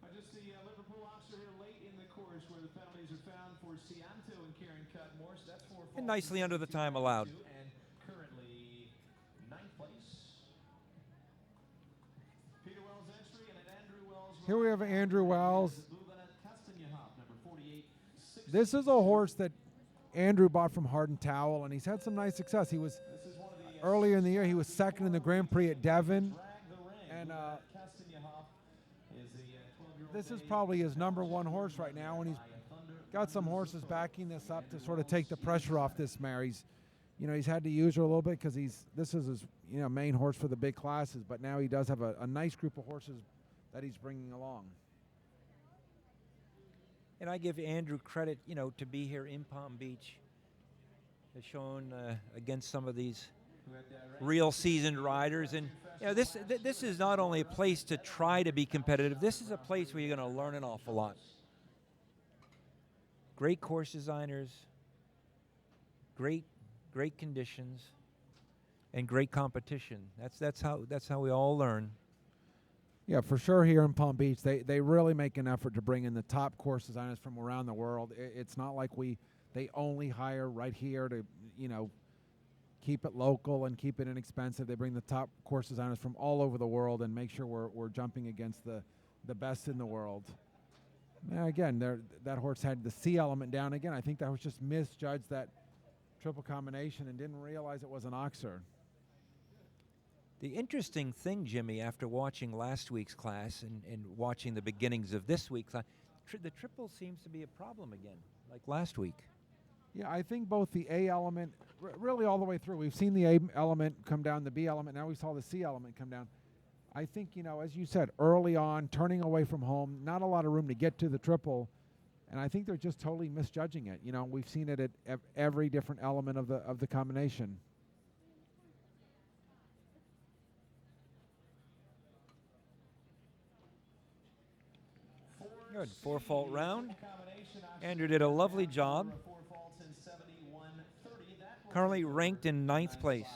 I just see Liverpool officer here late in the course where the penalties are found for Cianto and Karen Cutmore. So that's 4 faults. And nicely under the time allowed. And currently 9th place. Peter Wells entry and an Andrew Wells. Here we have Andrew Wells. Number 48. This is a horse that Andrew bought from Hardin Towel, and he's had some nice success. He was earlier in the year, he was second in the Grand Prix at Devon, and this is probably his number one horse right now, and he's got some horses backing this up to sort of take the pressure off this mare. He's had to use her a little bit because this is his main horse for the big classes, but now he does have a nice group of horses that he's bringing along. And I give Andrew credit, to be here in Palm Beach, has shown against some of these real seasoned riders. And this is not only a place to try to be competitive, this is a place where you're going to learn an awful lot. Great course designers, great conditions, and great competition. That's how we all learn. Yeah, for sure here in Palm Beach, they really make an effort to bring in the top course designers from around the world. It's not like they only hire right here to, keep it local and keep it inexpensive. They bring the top course designers from all over the world and make sure we're jumping against the best in the world. Now again, that horse had the C element down again. I think that horse just misjudged that triple combination and didn't realize it was an oxer. The interesting thing, Jimmy, after watching last week's class and watching the beginnings of this week's class, the triple seems to be a problem again, like last week. Yeah, I think both the A element, really all the way through. We've seen the A element come down, the B element, now we saw the C element come down. I think, as you said, early on, turning away from home, not a lot of room to get to the triple, and I think they're just totally misjudging it. We've seen it at every different element of the combination. Good, 4-fault round. Andrew did a lovely job. Currently ranked in 9th place.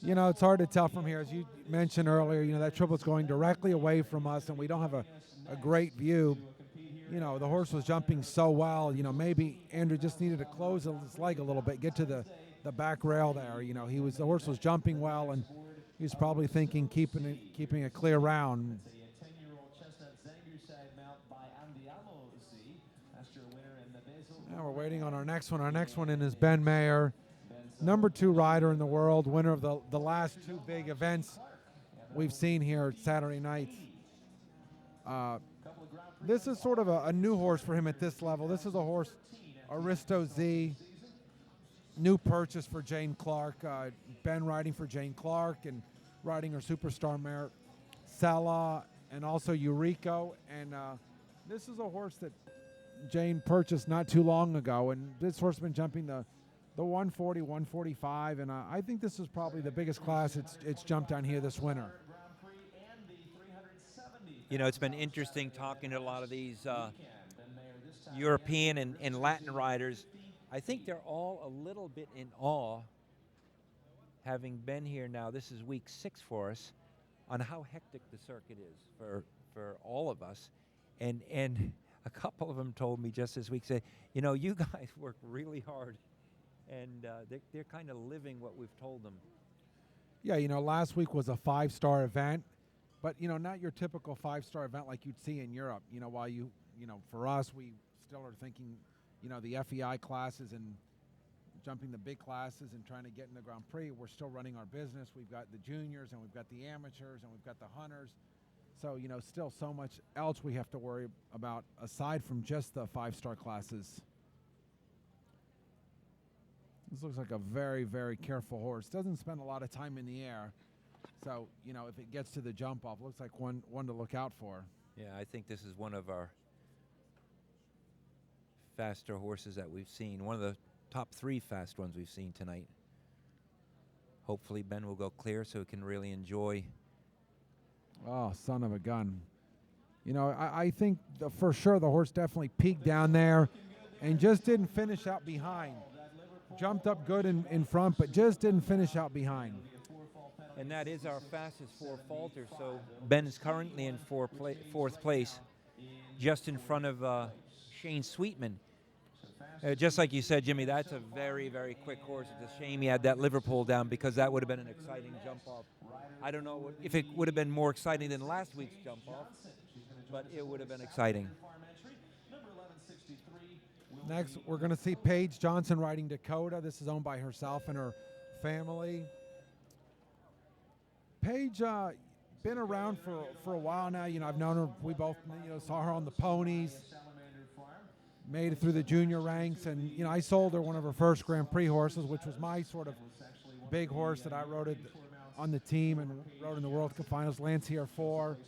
It's hard to tell from here. As you mentioned earlier, that triple's going directly away from us, and we don't have a great view. The horse was jumping so well. Maybe Andrew just needed to close his leg a little bit, get to the back rail there. The horse was jumping well, and he was probably thinking keeping a clear round. Now we're waiting on our next one. Our next one in is Ben Mayer, number 2 rider in the world, winner of the last 2 big events we've seen here Saturday nights. This is sort of a new horse for him at this level. This is a horse, Aristo Z, new purchase for Jane Clark. Ben riding for Jane Clark and riding her superstar mare, Sella, and also Eureka. And this is a horse that Jane purchased not too long ago, and this horse has been jumping the 140, 145, and I think this is probably the biggest class it's jumped down here this winter. It's been interesting talking to a lot of these European and Latin riders. I think they're all a little bit in awe, having been here now. This is week 6 for us, on how hectic the circuit is for all of us, and a couple of them told me just this week, say, you guys work really hard, and they're kind of living what we've told them. Yeah, last week was a 5-star event, but not your typical 5-star event like you'd see in Europe. While for us, we still are thinking, the FEI classes and jumping the big classes and trying to get in the Grand Prix. We're still running our business. We've got the juniors and we've got the amateurs and we've got the hunters. So, still so much else we have to worry about aside from just the 5-star classes. This looks like a very, very careful horse. Doesn't spend a lot of time in the air. So, if it gets to the jump off, looks like one to look out for. Yeah, I think this is one of our faster horses that we've seen. One of the top 3 fast ones we've seen tonight. Hopefully Ben will go clear so he can really enjoy. Oh, son of a gun. I think for sure the horse definitely peaked down there and just didn't finish out behind. jumped up good in front, but just didn't finish out behind. And that is our fastest four faulter. So Ben is currently in fourth place, just in front of Shane Sweetman. Just like you said, Jimmy, that's a very, very quick horse. It's a shame he had that Liverpool down, because that would have been an exciting jump off. I don't know if it would have been more exciting than last week's jump off, but it would have been exciting. Next, we're going to see Paige Johnson riding Dakota. This is owned by herself and her family. Paige, been around for a while now. You know, I've known her. We both, saw her on the ponies. Made it through the junior ranks, and I sold her one of her first Grand Prix horses, which was my sort of big horse that I rode on the team and rode in the World Cup Finals, Lancier 4.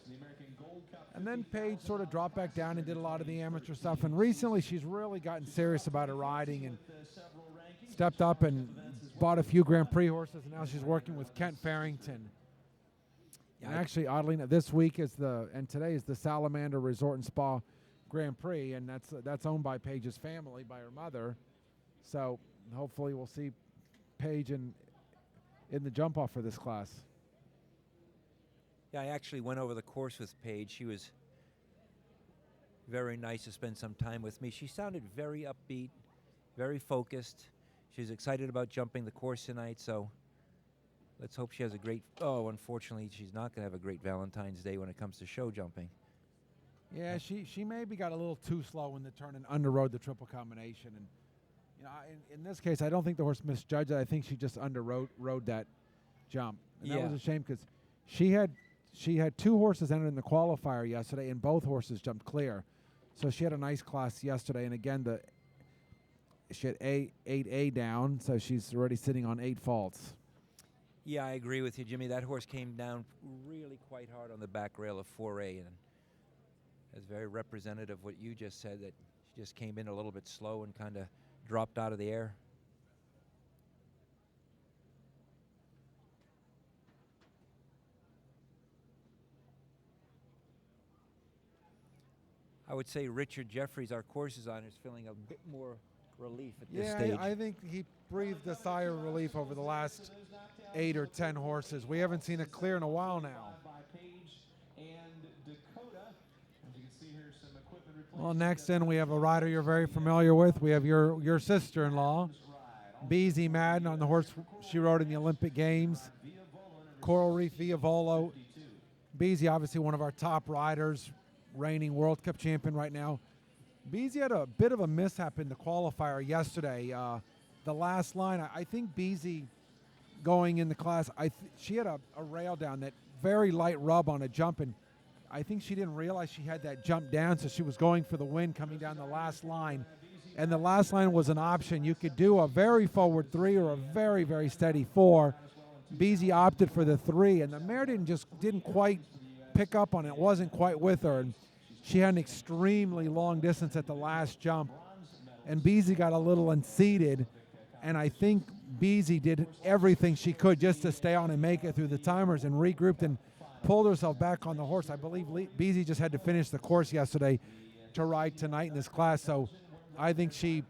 And then Paige sort of dropped back down and did a lot of the amateur stuff. And recently, she's really gotten serious about her riding and stepped up and bought a few Grand Prix horses. And now she's working with Kent Farrington. And actually, oddly enough, this week and today is the Salamander Resort and Spa Grand Prix, and that's owned by Paige's family, by her mother. So hopefully we'll see Paige in the jump off for this class. Yeah, I actually went over the course with Paige. She was very nice to spend some time with me. She sounded very upbeat, very focused. She was excited about jumping the course tonight, so let's hope she has a great... Oh, unfortunately, she's not going to have a great Valentine's Day when it comes to show jumping. Yeah, she maybe got a little too slow in the turn and underrode the triple combination. And in this case, I don't think the horse misjudged it. I think she just rode that jump. And that was a shame, because she had two horses enter in the qualifier yesterday, and both horses jumped clear. So she had a nice class yesterday. And again, she had 8A down, so she's already sitting on 8 faults. Yeah, I agree with you, Jimmy. That horse came down really quite hard on the back rail of 4A, and it's very representative of what you just said, that she just came in a little bit slow and kind of dropped out of the air. I would say Richard Jeffries, our course designer, is feeling a bit more relief at this stage. I think he breathed a sigh of relief over the last 8 or 10 horses. We haven't seen it clear in a while now. Well, next in we have a rider you're very familiar with. We have your sister-in-law, Beezy Madden, on the horse she rode in the Olympic Games, Coral Reef Via Volo. Beezy, obviously one of our top riders, reigning World Cup champion right now. Beezy had a bit of a mishap in the qualifier yesterday. The last line, I think Beezy going in the class, she had a rail down, that very light rub on a jump, and I think she didn't realize she had that jump down, so she was going for the win coming down the last line. And the last line was an option. You could do a very forward 3 or a very, very steady 4. Beezy opted for the 3, and the mare didn't quite pick up on it. It wasn't quite with her, and she had an extremely long distance at the last jump. And Beezy got a little unseated, and I think Beezy did everything she could just to stay on and make it through the timers, and regrouped and pulled herself back on the horse. I believe Beezy just had to finish the course yesterday to ride tonight in this class, so I think she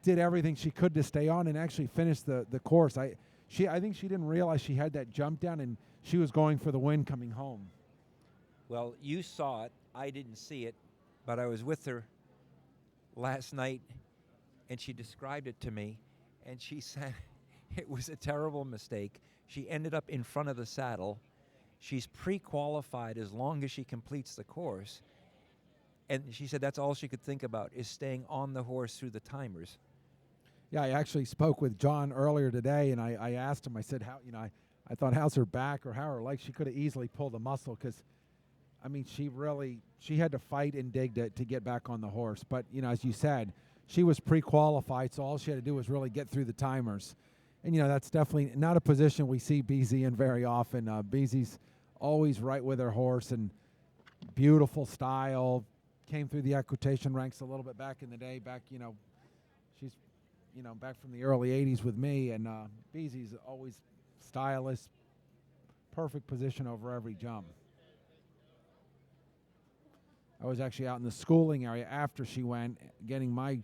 did everything she could to stay on and actually finish the course. I think she didn't realize she had that jump down, and she was going for the win coming home. Well, you saw it. I didn't see it, but I was with her last night, and she described it to me, and she said it was a terrible mistake. She ended up in front of the saddle. She's pre-qualified as long as she completes the course. And she said that's all she could think about, is staying on the horse through the timers. Yeah, I actually spoke with John earlier today, and I asked him, I said, I thought, how's her back or how her legs? She could have easily pulled a muscle, because, I mean, she had to fight and dig to get back on the horse. But, as you said, she was pre-qualified, so all she had to do was really get through the timers. And, that's definitely not a position we see Beezy in very often. Beezy's always right with her horse, and beautiful style. Came through the equitation ranks a little bit back in the day. She's, back from the early 80s with me, and Beezy's always stylish, perfect position over every jump. I was actually out in the schooling area after she went, getting my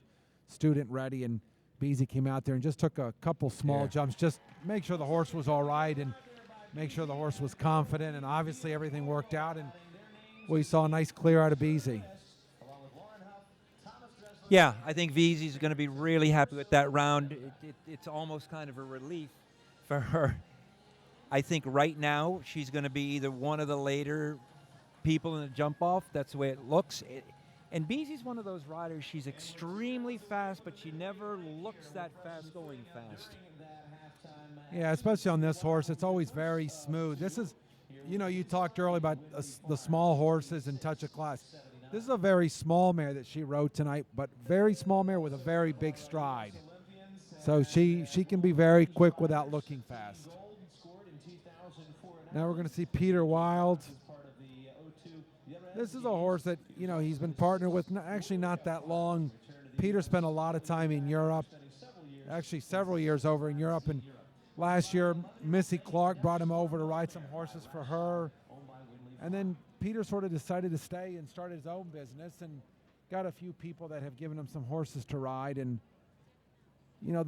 student ready, and Beasy came out there and just took a couple small jumps, just make sure the horse was all right and make sure the horse was confident. And obviously everything worked out, and we saw a nice clear out of Beasy. Yeah, I think Veezy's going to be really happy with that round. It's almost kind of a relief for her. I think right now she's going to be either one of the later people in the jump off. That's the way it looks. And Beasy's one of those riders. She's extremely fast, but she never looks that fast going fast. Yeah, especially on this horse. It's always very smooth. This is, you know, you talked earlier about the small horses and touch of class. This is a very small mare that she rode tonight, but very small mare with a very big stride. So she can be very quick without looking fast. Now we're going to see Peter Wild. This is a horse that, you know, he's been partnered with actually not that long. Peter spent a lot of time in Europe, actually several years over in Europe. And last year, Missy Clark brought him over to ride some horses for her. And then Peter sort of decided to stay and start his own business and got a few people that have given him some horses to ride. And, you know,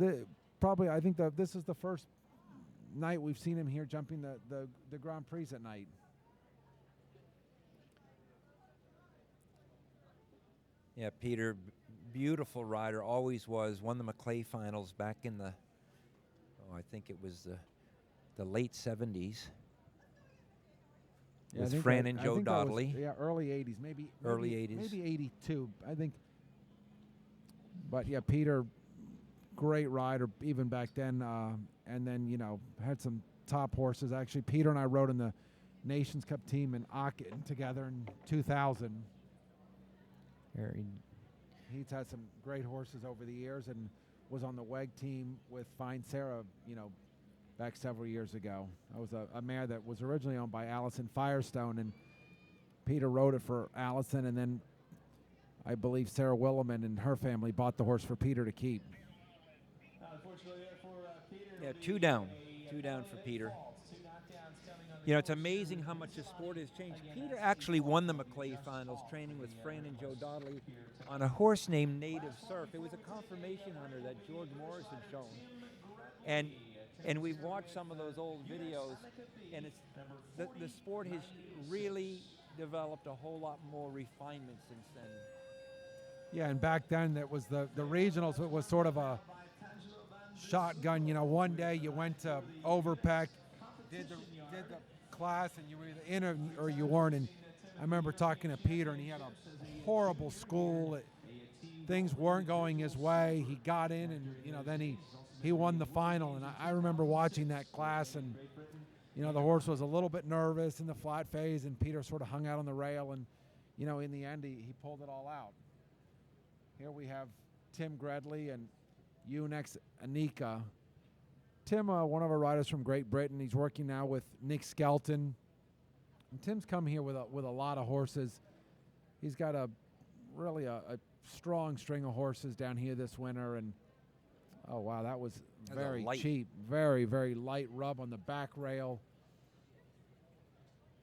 I think this is the first night we've seen him here jumping the Grand Prix at night. Yeah, Peter, beautiful rider, always was. Won the Maclay finals back in the, I think it was the late 70s. Yeah, with Fran and Joe Dodley. Early 80s, maybe early 80s. Maybe 82, I think. But yeah, Peter, great rider even back then. And then, you know, had some top horses. Actually, Peter and I rode in the Nations Cup team in Aachen together in 2000. He's had some great horses over the years and was on the WEG team with Fine Sarah, you know, back several years ago. That was a mare that was originally owned by Allison Firestone, and Peter rode it for Allison, and then I believe Sarah Williman and her family bought the horse for Peter to keep. Yeah, two down for Peter. You know, it's amazing how much the sport has changed. Peter actually won the Maclay finals training with Fran and Joe Dodley on a horse named Native Surf. It was a confirmation hunter that George Morris had shown. And we've watched some of those old videos, and it's the sport has really developed a whole lot more refinement since then. Yeah, and back then it was the regionals. It was sort of a shotgun. You know, one day you went to Overpeck, did the class, and you were either in or you weren't. And I remember talking to Peter, and he had a horrible school. Things weren't going his way. He got in, and you know, then he won the final. And I remember watching that class, and you know, the horse was a little bit nervous in the flat phase, and Peter sort of hung out on the rail, and you know, in the end, he pulled it all out. Here we have Tim Gredley and Unex Anika. Tim, one of our riders from Great Britain, he's working now with Nick Skelton. And Tim's come here with a lot of horses. He's got really a strong string of horses down here this winter. And oh wow, that was very cheap, very, very light rub on the back rail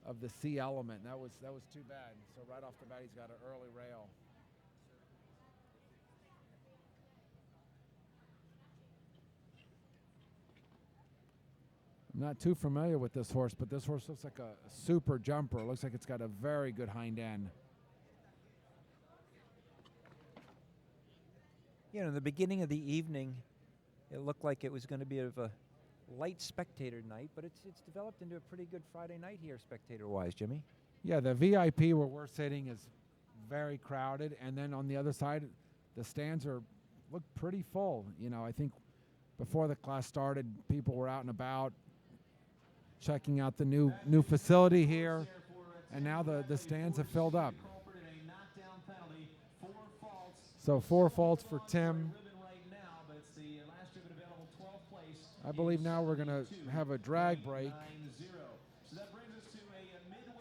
of the C Element. That was too bad. So right off the bat, he's got an early rail. I'm not too familiar with this horse, but this horse looks like a super jumper. It looks like it's got a very good hind end. You know, in the beginning of the evening, it looked like it was going to be a light spectator night, but it's developed into a pretty good Friday night here, spectator-wise, Jimmy. Yeah, the VIP where we're sitting is very crowded, and then on the other side, the stands look pretty full. You know, I think before the class started, people were out and about, checking out the new facility here, and now the stands have filled up. So 4 faults for Tim. I believe now we're going to have a drag break.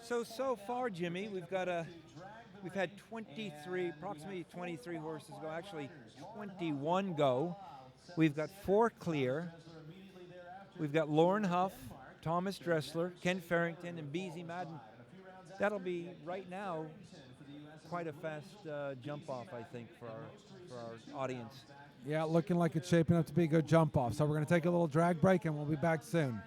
So far, Jimmy, we've had approximately 23 horses go. Actually, 21 go. We've got 4 clear. We've got Lauren Huff, Thomas Dressler, Ken Farrington, and Beezy Madden. That'll be, right now, quite a fast jump off, I think, for our audience. Yeah, looking like it's shaping up to be a good jump off. So we're going to take a little drag break, and we'll be back soon.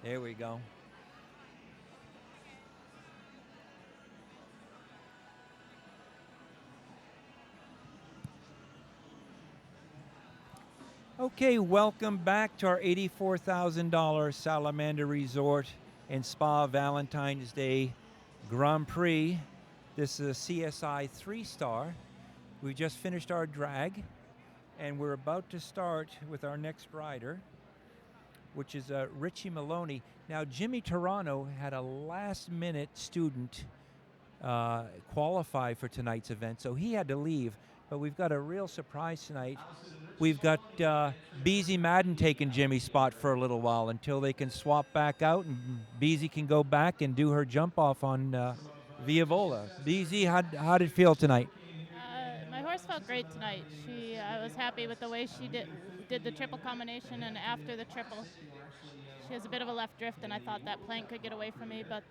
There we go. Okay, welcome back to our $84,000 Salamander Resort and Spa Valentine's Day Grand Prix. This is a CSI 3-star. We just finished our drag, and we're about to start with our next rider, which is Richie Maloney. Now, Jimmy Toronto had a last-minute student qualify for tonight's event, so he had to leave. But we've got a real surprise tonight. We've got Beezy Madden taking Jimmy's spot for a little while until they can swap back out and Beezy can go back and do her jump off on Via Vola. Beezy, how did it feel tonight? My horse felt great tonight. I was happy with the way she did the triple combination, and after the triple, she has a bit of a left drift, and I thought that plank could get away from me, but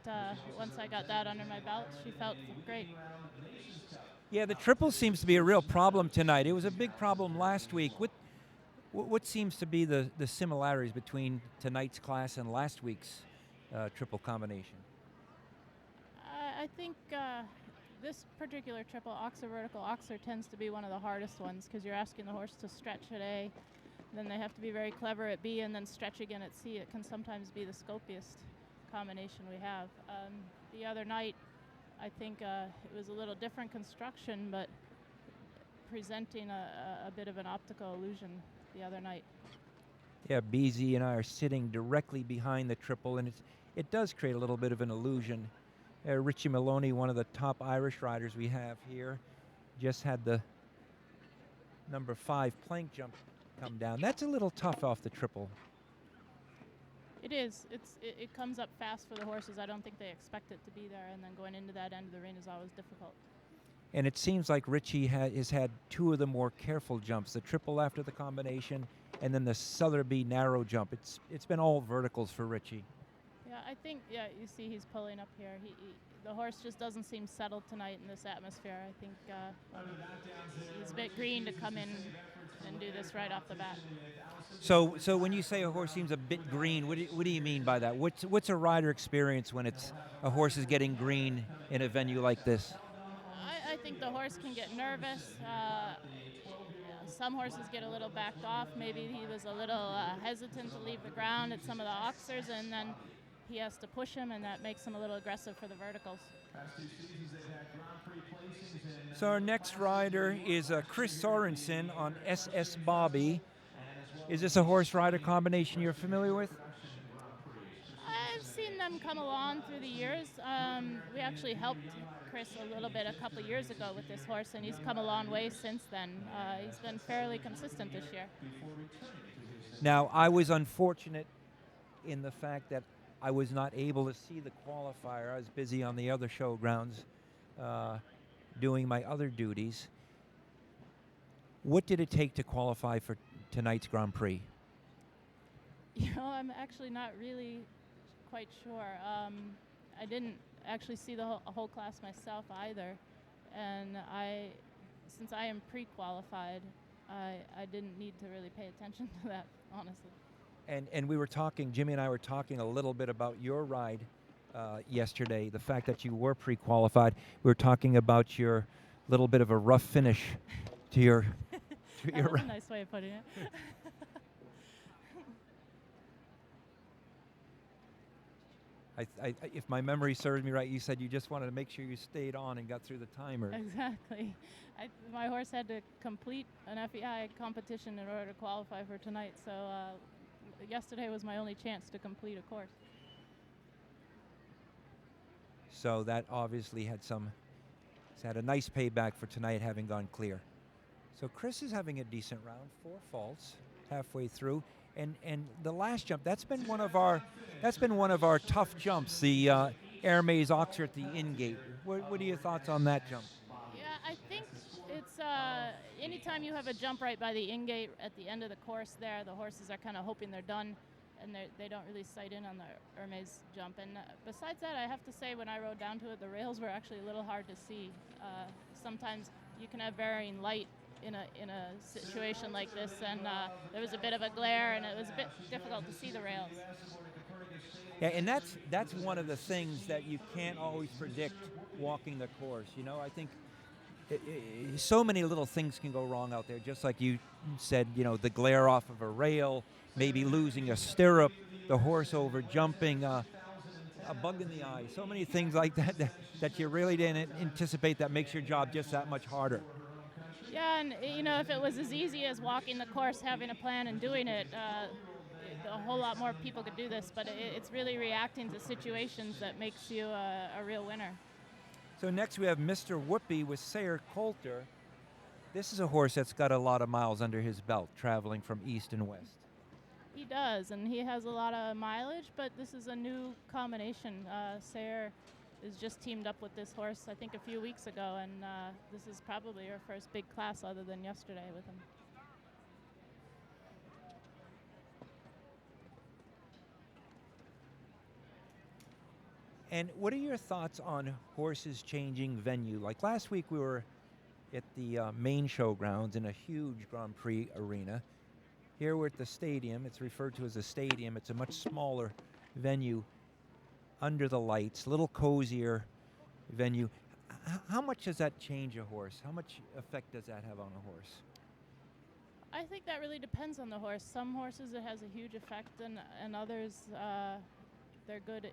once I got that under my belt, she felt great. Yeah, the triple seems to be a real problem tonight. It was a big problem last week. What seems to be the similarities between tonight's class and last week's triple combination? I think this particular triple, oxer vertical oxer, tends to be one of the hardest ones because you're asking the horse to stretch at A, then they have to be very clever at B, and then stretch again at C. It can sometimes be the scopiest combination we have. The other night, I think it was a little different construction, but presenting a bit of an optical illusion the other night. Yeah, Beezy and I are sitting directly behind the triple, and it does create a little bit of an illusion. Richie Maloney, one of the top Irish riders we have here, just had the number 5 plank jump come down. That's a little tough off the triple. It is. It comes up fast for the horses. I don't think they expect it to be there, and then going into that end of the ring is always difficult. And it seems like Richie has had 2 of the more careful jumps, the triple after the combination, and then the Sotheby narrow jump. It's been all verticals for Richie. Yeah, I think, you see he's pulling up here. The horse just doesn't seem settled tonight in this atmosphere. I think he's a bit green to come in and do this right off the bat. So when you say a horse seems a bit green, what do you mean by that? What's a rider experience when a horse is getting green in a venue like this? I think the horse can get nervous. Some horses get a little backed off. Maybe he was a little hesitant to leave the ground at some of the oxers, and then he has to push him, and that makes him a little aggressive for the verticals. So our next rider is Chris Sorensen on SS Bobby. Is this a horse-rider combination you're familiar with? I've seen them come along through the years. We actually helped Chris a little bit a couple of years ago with this horse, and he's come a long way since then. He's been fairly consistent this year. Now, I was unfortunate in the fact that I was not able to see the qualifier. I was busy on the other showgrounds doing my other duties. What did it take to qualify for tonight's Grand Prix? You know, I'm actually not really quite sure. I didn't actually see the whole class myself either, and since I am pre-qualified, I didn't need to really pay attention to that, honestly. And we were talking, Jimmy and I were talking a little bit about your ride yesterday, the fact that you were pre-qualified. We were talking about your little bit of a rough finish to your That was a nice way of putting it. If my memory serves me right, you said you just wanted to make sure you stayed on and got through the timer. Exactly. My horse had to complete an FEI competition in order to qualify for tonight, so yesterday was my only chance to complete a course. So that obviously had a nice payback for tonight, having gone clear. So Chris is having a decent round, 4 faults halfway through, and the last jump, that's been one of our tough jumps, the Hermes Oxer at the in-gate. What are your thoughts on that jump? Yeah, I think it's anytime you have a jump right by the in-gate at the end of the course there, the horses are kind of hoping they're done, and they don't really sight in on the Hermes jump. And besides that, I have to say, when I rode down to it, the rails were actually a little hard to see. Sometimes you can have varying light in a situation like this, and there was a bit of a glare, and it was a bit difficult to see the rails. Yeah, and that's one of the things that you can't always predict walking the course. You know, I think so many little things can go wrong out there. Just like you said, you know, the glare off of a rail, maybe losing a stirrup, the horse over jumping, a bug in the eye. So many things like that you really didn't anticipate that makes your job just that much harder. Yeah, and you know, if it was as easy as walking the course, having a plan, and doing it, a whole lot more people could do this. But it's really reacting to situations that makes you a real winner. So next we have Mr. Whoopi with Sayre Coulter. This is a horse that's got a lot of miles under his belt, traveling from east and west. He does, and he has a lot of mileage, but this is a new combination. Sayre is just teamed up with this horse, I think, a few weeks ago, and this is probably her first big class other than yesterday with him. And what are your thoughts on horses changing venue? Like last week we were at the main showgrounds in a huge Grand Prix arena. Here we're at the stadium. It's referred to as a stadium. It's a much smaller venue under the lights, a little cozier venue. How much does that change a horse? How much effect does that have on a horse? I think that really depends on the horse. Some horses it has a huge effect, and others they're good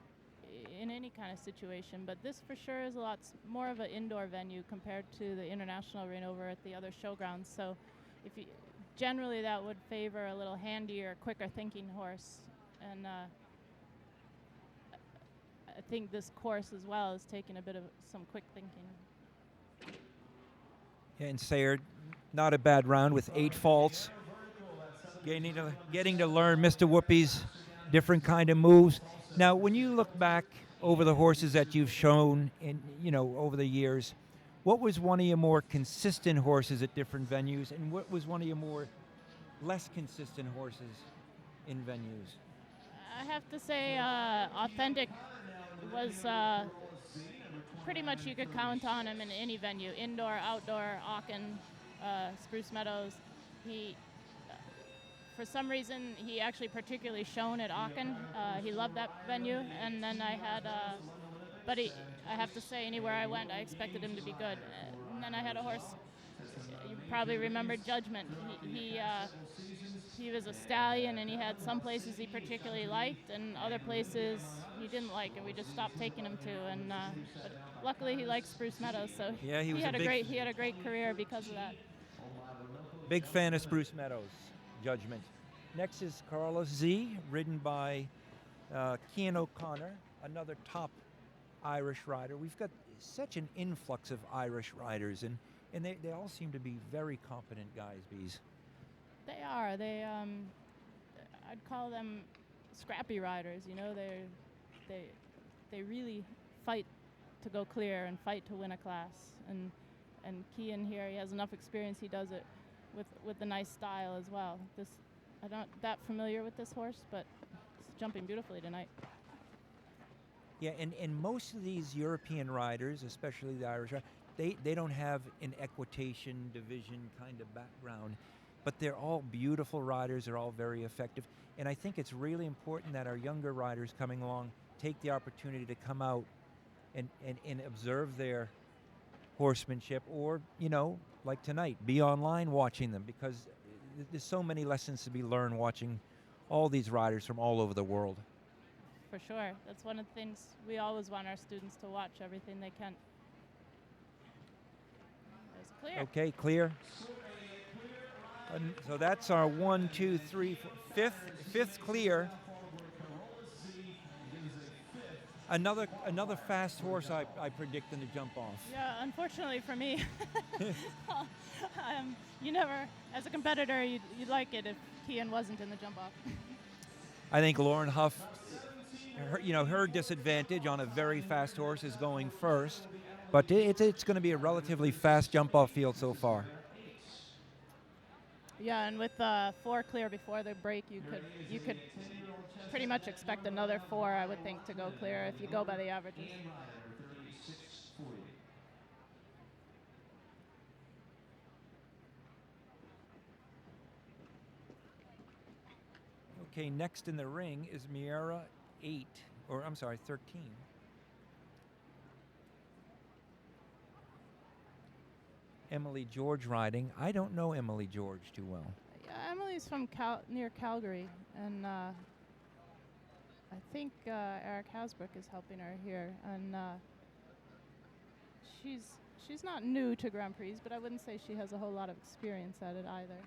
in any kind of situation. But this for sure is a lot more of an indoor venue compared to the international arena over at the other showgrounds. So if you generally that would favor a little handier, quicker thinking horse, and I think this course as well is taking a bit of some quick thinking. Yeah, and Sayre, not a bad round with 8 faults. Getting to learn Mr. Whoopi's different kind of moves. Now, when you look back over the horses that you've shown in, you know, over the years, what was one of your more consistent horses at different venues, and what was one of your more less consistent horses in venues? I have to say, Authentic was pretty much you could count on him in any venue, indoor, outdoor, Aachen, Spruce Meadows. He, for some reason, he actually particularly shone at Aachen. He loved that venue, and then I had, but I have to say, anywhere I went, I expected him to be good. And then I had a horse. You probably remember Judgment. He was a stallion, and he had some places he particularly liked, and other places he didn't like, and we just stopped taking him to. And but luckily, he likes Spruce Meadows, so Yeah, he had a great career because of that. Big fan of Spruce Meadows, Judgment. Next is Carlos Z, ridden by Cian O'Connor, another top Irish rider. We've got such an influx of Irish riders, and they all seem to be very competent guys, Bees. They are. I'd call them scrappy riders. You know, they really fight to go clear and fight to win a class. And Cian here, he has enough experience. He does it with a nice style as well. I'm not that familiar with this horse, but it's jumping beautifully tonight. Yeah, and most of these European riders, especially the Irish, they don't have an equitation division kind of background, but they're all beautiful riders. They're all very effective. And I think it's really important that our younger riders coming along take the opportunity to come out and observe their horsemanship, or, you know, like tonight, be online watching them, because there's so many lessons to be learned watching all these riders from all over the world. For sure. That's one of the things we always want our students to watch everything they can. There's clear. Okay, clear. So that's our 1, 2, 3, 4, fifth clear. Another fast horse I predict in the jump off. Yeah, unfortunately for me, you never, as a competitor, you'd like it if Cian wasn't in the jump off. I think Lauren Huff, her disadvantage on a very fast horse is going first, but it's going to be a relatively fast jump off field so far. Yeah, and with 4 clear before the break, you could pretty much expect another 4, I would think, to go clear if you go by the averages. Okay, next in the ring is Miera 8, or I'm sorry, 13. Emily George riding. I don't know Emily George too well. Yeah, Emily's from near Calgary, and I think Eric Hasbrook is helping her here, and she's not new to Grand Prix, but I wouldn't say she has a whole lot of experience at it either.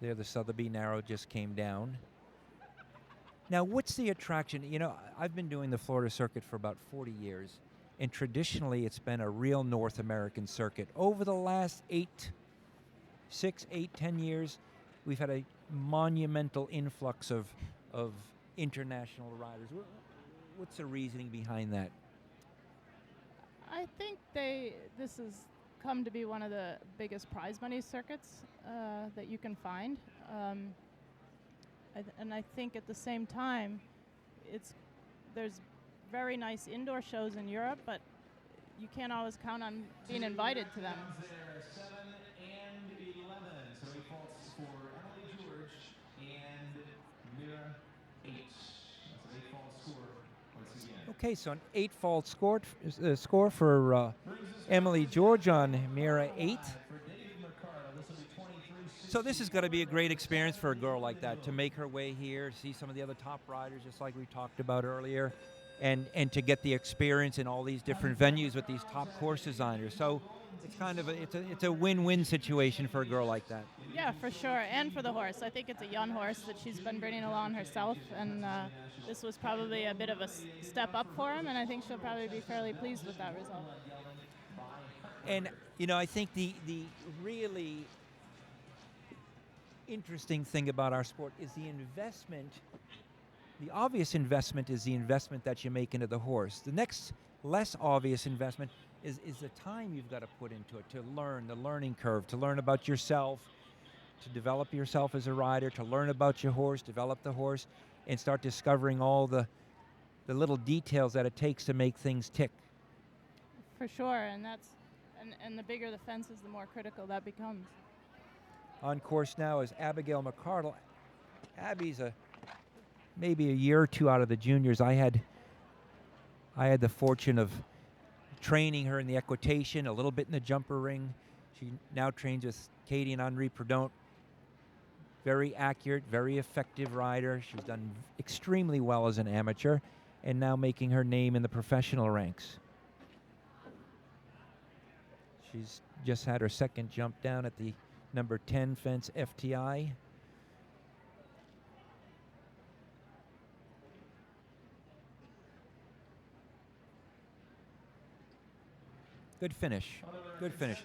There, the Sotheby Narrow just came down. Now, what's the attraction? You know, I've been doing the Florida circuit for about 40 years, and traditionally it's been a real North American circuit. Over the last 6, 8, 10 years, we've had a monumental influx of international riders. What's the reasoning behind that? I think this has come to be one of the biggest prize money circuits that you can find. And I think at the same time, there's very nice indoor shows in Europe, but you can't always count on being invited to them. 7 and 11. So 8 faults for Emily George and Mira 8. That's an 8-fault score once again. Okay, so an 8-fault score for Emily George on Mira 8. So this is going to be a great experience for a girl like that, to make her way here, see some of the other top riders, just like we talked about earlier, and to get the experience in all these different venues with these top course designers. So it's kind of it's a win-win situation for a girl like that. Yeah, for sure, and for the horse. I think it's a young horse that she's been bringing along herself, and this was probably a bit of a step up for him, and I think she'll probably be fairly pleased with that result. And, you know, I think the really interesting thing about our sport is the investment. The obvious investment is the investment that you make into the horse. The next less obvious investment is the time you've got to put into it, to learn, the learning curve, to learn about yourself, to develop yourself as a rider, to learn about your horse, develop the horse, and start discovering all the little details that it takes to make things tick. For sure, and the bigger the fence is, the more critical that becomes. On course now is Abigail McCardle. Abby's maybe a year or two out of the juniors. I had the fortune of training her in the equitation, a little bit in the jumper ring. She now trains with Katie and Henri Prudhomme. Very accurate, very effective rider. She's done extremely well as an amateur, and now making her name in the professional ranks. She's just had her second jump down at the number 10 fence FTI. Good finish. Good finish.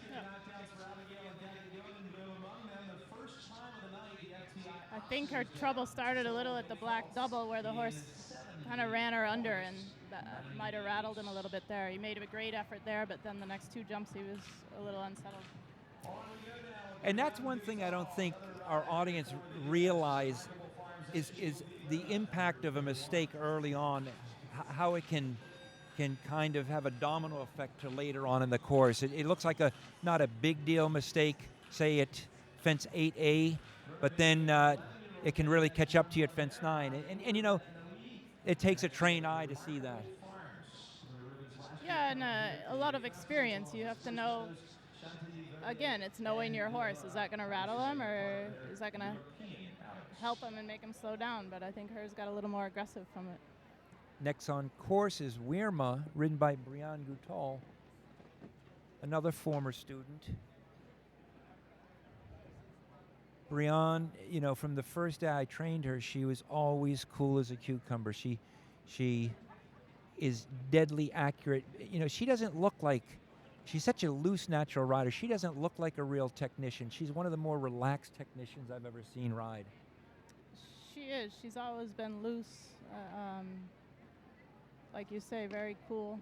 I think her trouble started a little at the black double, where the horse kind of ran her under, and that might have rattled him a little bit there. He made a great effort there, but then the next 2 jumps he was a little unsettled. And that's one thing I don't think our audience realize is the impact of a mistake early on, how it can kind of have a domino effect to later on in the course. It looks like not a big deal mistake, say at fence 8A, but then it can really catch up to you at fence 9. And you know, it takes a trained eye to see that. Yeah, and a lot of experience. You have to know, again, it's knowing your horse. Is that going to rattle him, or is that going to help him and make him slow down? But I think hers got a little more aggressive from it. Next on course is Weirma, ridden by Brianne Goutal, another former student. Brianne, you know, from the first day I trained her, she was always cool as a cucumber. She is deadly accurate. You know, she doesn't look like, she's such a loose natural rider. She doesn't look like a real technician. She's one of the more relaxed technicians I've ever seen ride. She is. She's always been loose. Like you say, very cool.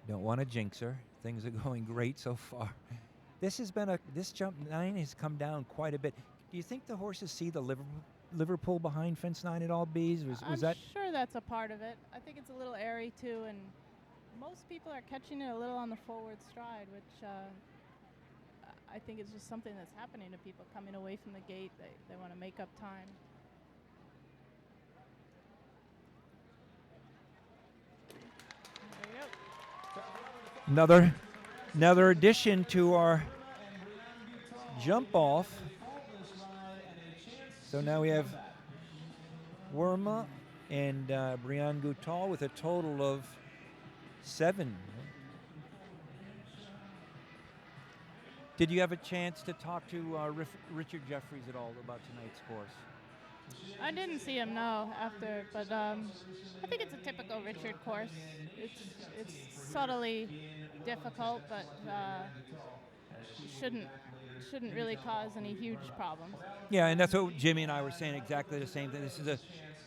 Don't want to jinx her. Things are going great so far. This jump 9 has come down quite a bit. Do you think the horses see the Liverpool behind fence 9 at all, Bees? I'm sure that's a part of it. I think it's a little airy too, and most people are catching it a little on the forward stride, which I think is just something that's happening to people coming away from the gate. They want to make up time. There you go. Another addition to our jump off. So now we have Worma and Brianne Goutal with a total of 7. Did you have a chance to talk to Richard Jeffries at all about tonight's course? I didn't see him, no, after, but I think it's a typical Richard course. It's subtly difficult, but shouldn't really cause any huge problems. Yeah, and that's what Jimmy and I were saying, exactly the same thing. This is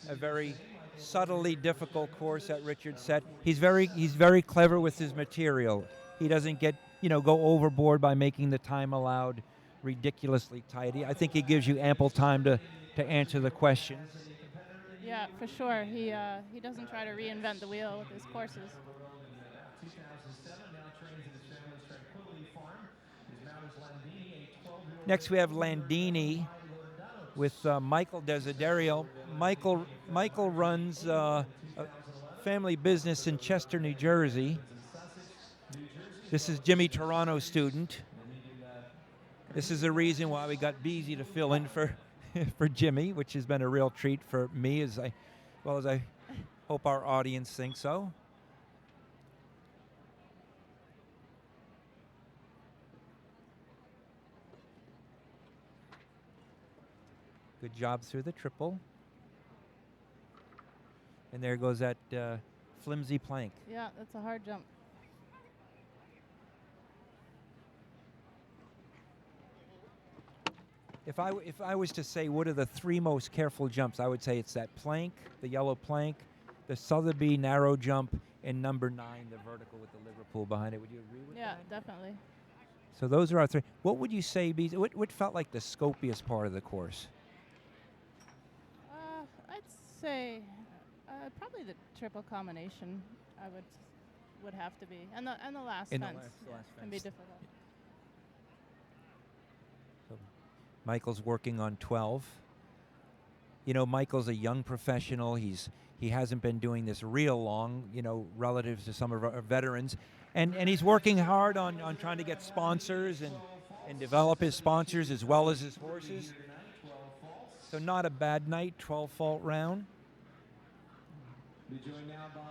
a very subtly difficult course that Richard set. He's very clever with his material. He doesn't go overboard by making the time allowed ridiculously tight. I think he gives you ample time to answer the questions. Yeah, for sure. He doesn't try to reinvent the wheel with his courses. Next we have Landini with Michael Desiderio. Michael runs a family business in Chester, New Jersey. This is Jimmy Toronto's student. This is the reason why we got Beezy to fill in for Jimmy, which has been a real treat for me, as I hope our audience thinks so. Good job through the triple. And there goes that flimsy plank. Yeah, that's a hard jump. If I was to say what are the 3 most careful jumps, I would say it's that plank, the yellow plank, the Sotheby narrow jump, and number 9, the vertical with the Liverpool behind it. Would you agree with that? Yeah, definitely. So those are our 3. What would you say, Beezy? What felt like the scopiest part of the course? I'd say probably the triple combination. Would have to be, and the last And the fence last can be fence. difficult. So Michael's working on 12. Michael's a young professional. He hasn't been doing this real long, relative to some of our veterans, and he's working hard on trying to get sponsors and develop his sponsors as well as his horses. So not a bad night, 12 fault round. Be joined now by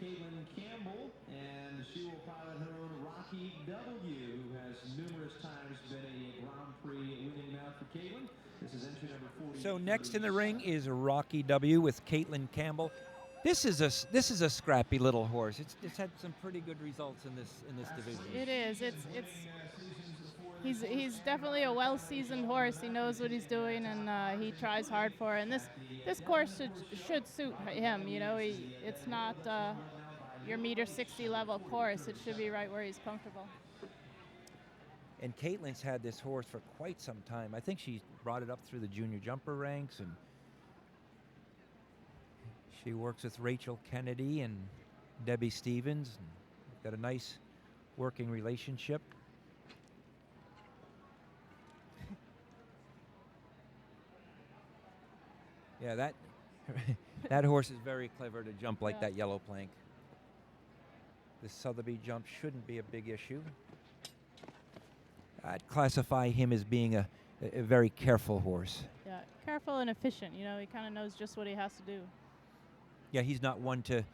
Caitlin Campbell, and she will pilot her own Rocky W, who has numerous times been a Grand Prix winning mount for Caitlin. This is entry number 40. So next in the ring is Rocky W with Caitlin Campbell. This is a scrappy little horse. It's had some pretty good results in this division. It is. He's definitely a well-seasoned horse. He knows what he's doing, and he tries hard for it. And this course should suit him. It's not your meter 60 level course. It should be right where he's comfortable. And Caitlin's had this horse for quite some time. I think she brought it up through the junior jumper ranks, and she works with Rachel Kennedy and Debbie Stevens. And got a nice working relationship. Yeah, that horse is very clever to jump like that yellow plank. The Sotheby jump shouldn't be a big issue. I'd classify him as being a very careful horse. Yeah, careful and efficient. He kind of knows just what he has to do. Yeah, he's not one to,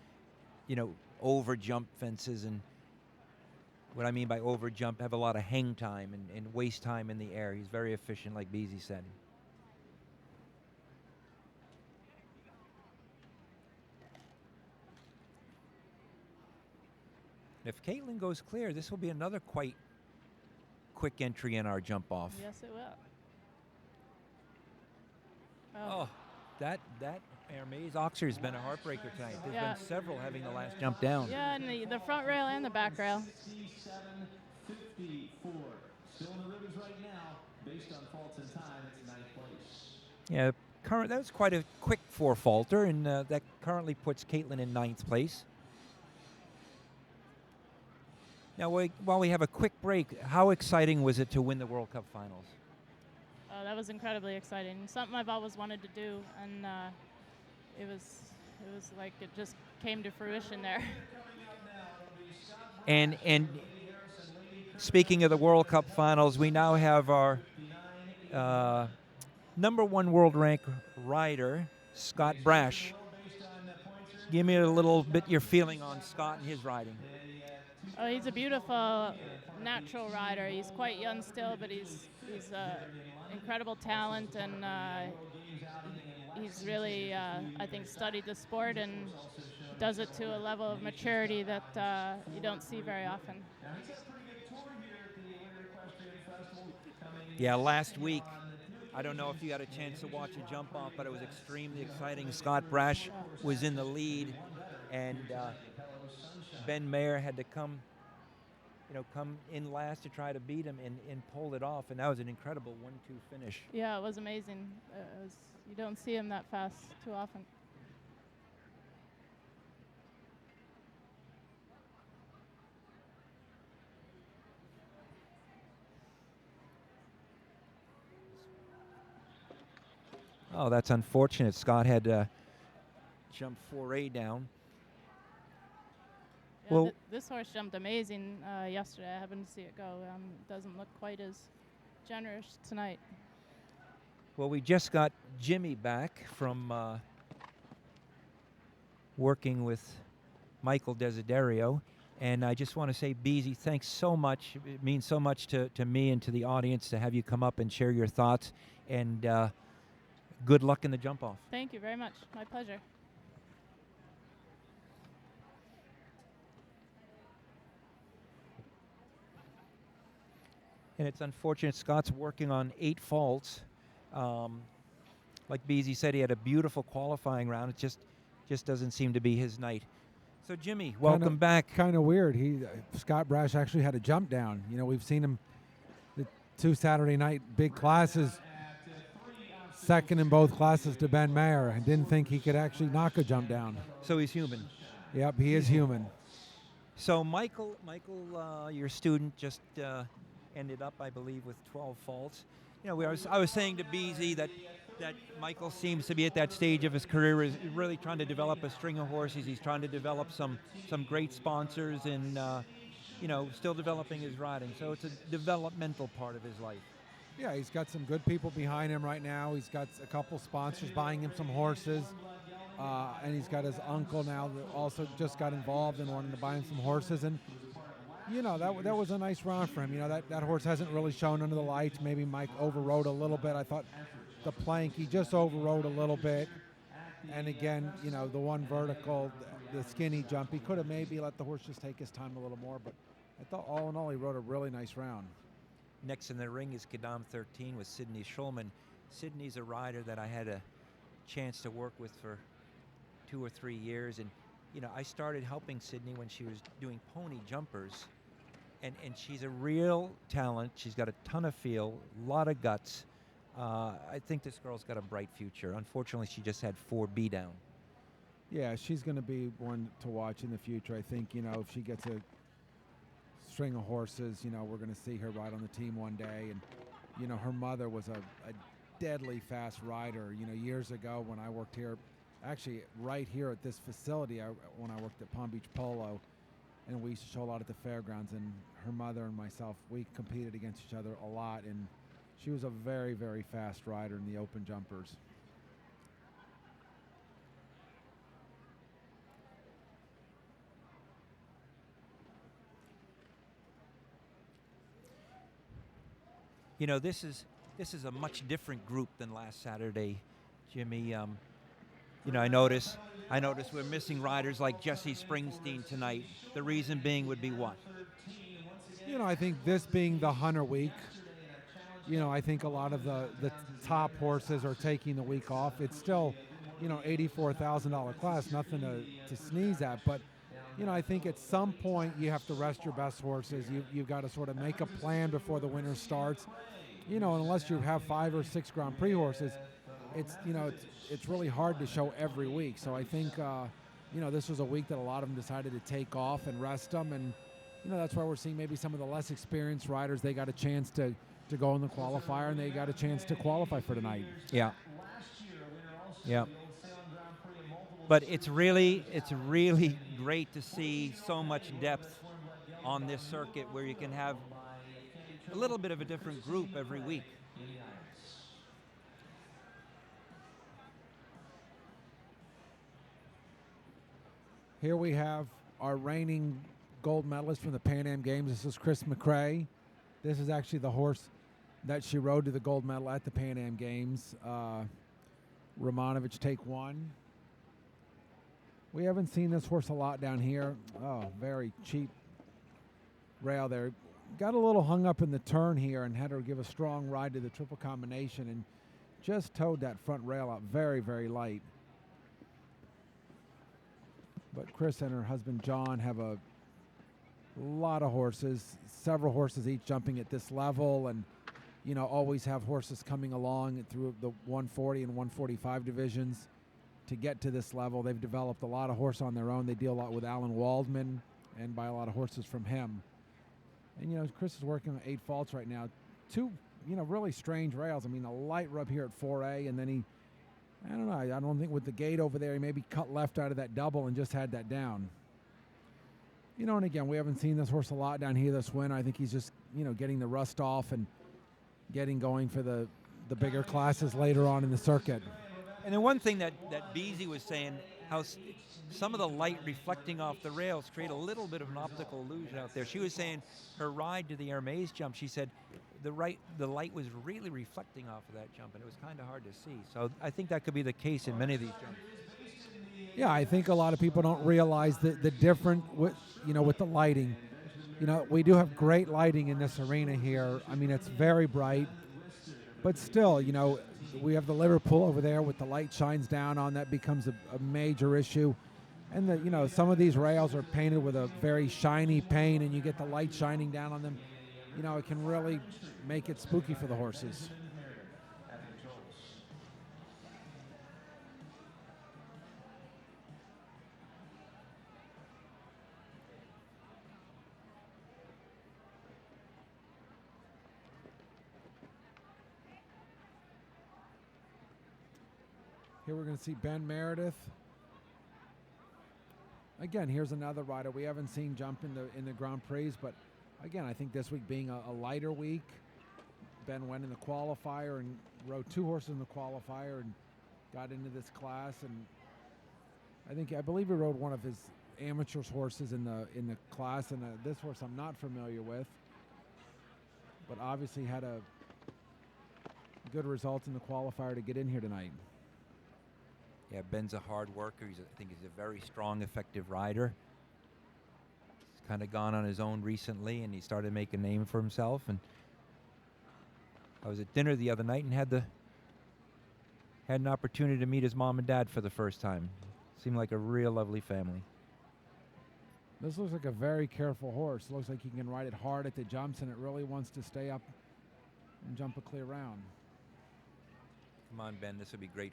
over jump fences, and what I mean by over jump, have a lot of hang time and waste time in the air. He's very efficient, like Beezy said. If Caitlin goes clear, this will be another quite quick entry in our jump off. Yes, it will. Oh, that Hermes Oxer's been a heartbreaker tonight. There's Yeah. been several having the last jump down. Yeah, and the front rail and the back rail. 67.54. Still in the ribbons right now, based on faults in time, it's 9th place. Yeah, that was quite a quick 4-faulter, and that currently puts Caitlin in 9th place. Now, while we have a quick break, how exciting was it to win the World Cup Finals? Oh, that was incredibly exciting. Something I've always wanted to do, and it was like it just came to fruition there. And speaking of the World Cup Finals, we now have our number one world rank rider, Scott Brash. Give me a little bit your feeling on Scott and his riding. Oh, he's a beautiful natural rider. He's quite young still, but he's incredible talent, and he's really, I think, studied the sport and does it to a level of maturity that you don't see very often. Yeah, last week, I don't know if you had a chance to watch a jump off, but it was extremely exciting. Scott Brash was in the lead, and Ben Mayer had to come in last to try to beat him and pulled it off, and that was an incredible 1-2 finish. Yeah, it was amazing. You don't see him that fast too often. Oh, that's unfortunate. Scott had to jump 4A down. Yeah, Well, this horse jumped amazing yesterday. I happened to see it go. Doesn't look quite as generous tonight. Well, we just got Jimmy back from working with Michael Desiderio, and I just want to say, Beezy, thanks so much. It means so much to me and to the audience to have you come up and share your thoughts, and good luck in the jump-off. Thank you very much. My pleasure. And it's unfortunate Scott's working on 8 faults. Like Beezy said, he had a beautiful qualifying round. It just doesn't seem to be his night. So Jimmy, welcome back. Kind of weird. Scott Brash actually had a jump down. You know, we've seen him the 2 Saturday night big classes, second in both classes to Ben Mayer. I didn't think he could actually knock a jump down. So he's human. Yep, he is human. So Michael, your student just ended up, I believe, with 12 faults. You know, I was saying to Beezy that Michael seems to be at that stage of his career is really trying to develop a string of horses. He's trying to develop some great sponsors and still developing his riding. So it's a developmental part of his life. Yeah, he's got some good people behind him right now. He's got a couple sponsors buying him some horses. And he's got his uncle now that also just got involved in wanting to buy him some horses. And, you know, that was a nice round for him. You know, that horse hasn't really shown under the lights. Maybe Mike overrode a little bit. I thought the plank, he just overrode a little bit. And again, you know, the one vertical, the skinny jump, he could have maybe let the horse just take his time a little more. But I thought all in all, he rode a really nice round. Next in the ring is Kadam 13 with Sydney Schulman. Sydney's a rider that I had a chance to work with for 2 or 3 years, and you know, I started helping Sydney when she was doing pony jumpers, and she's a real talent. She's got a ton of feel, a lot of guts. I think this girl's got a bright future. Unfortunately, she just had 4B down. Yeah, she's going to be one to watch in the future. I think, you know, if she gets a string of horses, you know, we're going to see her ride on the team one day. And, you know, her mother was a deadly fast rider, you know, years ago when I worked here, actually right here at this facility when I worked at Palm Beach Polo, and we used to show a lot at the fairgrounds, and her mother and myself, we competed against each other a lot, and she was a very, very fast rider in the open jumpers. You know, this is a much different group than last Saturday, Jimmy. You know, I notice we're missing riders like Jesse Springsteen tonight. The reason being would be what? You know, I think this being the Hunter week, you know, I think a lot of the top horses are taking the week off. It's still, you know, $84,000 class, nothing to sneeze at. But, you know, I think at some point you have to rest your best horses. You've got to sort of make a plan before the winter starts. You know, unless you have 5 or 6 Grand Prix horses, it's, you know, it's really hard to show every week. So I think, you know, this was a week that a lot of them decided to take off and rest them. And, that's why we're seeing maybe some of the less experienced riders. They got a chance to go in the qualifier, and they got a chance to qualify for tonight. Yeah. Yeah. But it's really great to see so much depth on this circuit where you can have a little bit of a different group every week. Here we have our reigning gold medalist from the Pan Am Games. This is Chris McCrae. This is actually the horse that she rode to the gold medal at the Pan Am Games. Romanovich, take one. We haven't seen this horse a lot down here. Oh, very cheap rail there. Got a little hung up in the turn here and had her give a strong ride to the triple combination and just towed that front rail out very, very light. But Chris and her husband John have a lot of horses, several horses each jumping at this level, and always have horses coming along through the 140 and 145 divisions to get to this level. They've developed a lot of horse on their own. They deal a lot with Alan Waldman and buy a lot of horses from him. And Chris is working on 8 faults right now. 2 really strange rails. I mean, a light rub here at 4A, and then I don't know, I don't think with the gate over there, he maybe cut left out of that double and just had that down. And again, we haven't seen this horse a lot down here this winter. I think he's just, getting the rust off and getting going for the bigger classes later on in the circuit. And the one thing that Beasy was saying, how some of the light reflecting off the rails create a little bit of an optical illusion out there. She was saying her ride to the Hermes jump, she said the light was really reflecting off of that jump, and it was kind of hard to see. So I think that could be the case in many of these jumps. Yeah, I think a lot of people don't realize the difference with the lighting. We do have great lighting in this arena here. I mean, it's very bright, but still, we have the Liverpool over there with the light shines down on. That becomes a major issue. And some of these rails are painted with a very shiny paint, and you get the light shining down on them. It can really make it spooky for the horses. Here we're going to see Ben Meredith. Again, here's another rider we haven't seen jump in the Grand Prix, but again, I think this week being a lighter week, Ben went in the qualifier and rode 2 horses in the qualifier and got into this class. And I believe he rode one of his amateurs horses in the class, and this horse I'm not familiar with, but obviously had a good result in the qualifier to get in here tonight. Yeah, Ben's a hard worker. I think he's a very strong, effective rider. He's kind of gone on his own recently, and he started making a name for himself. And I was at dinner the other night and had an opportunity to meet his mom and dad for the first time. Seemed like a real lovely family. This looks like a very careful horse. Looks like he can ride it hard at the jumps, and it really wants to stay up and jump a clear round. Come on, Ben. This would be great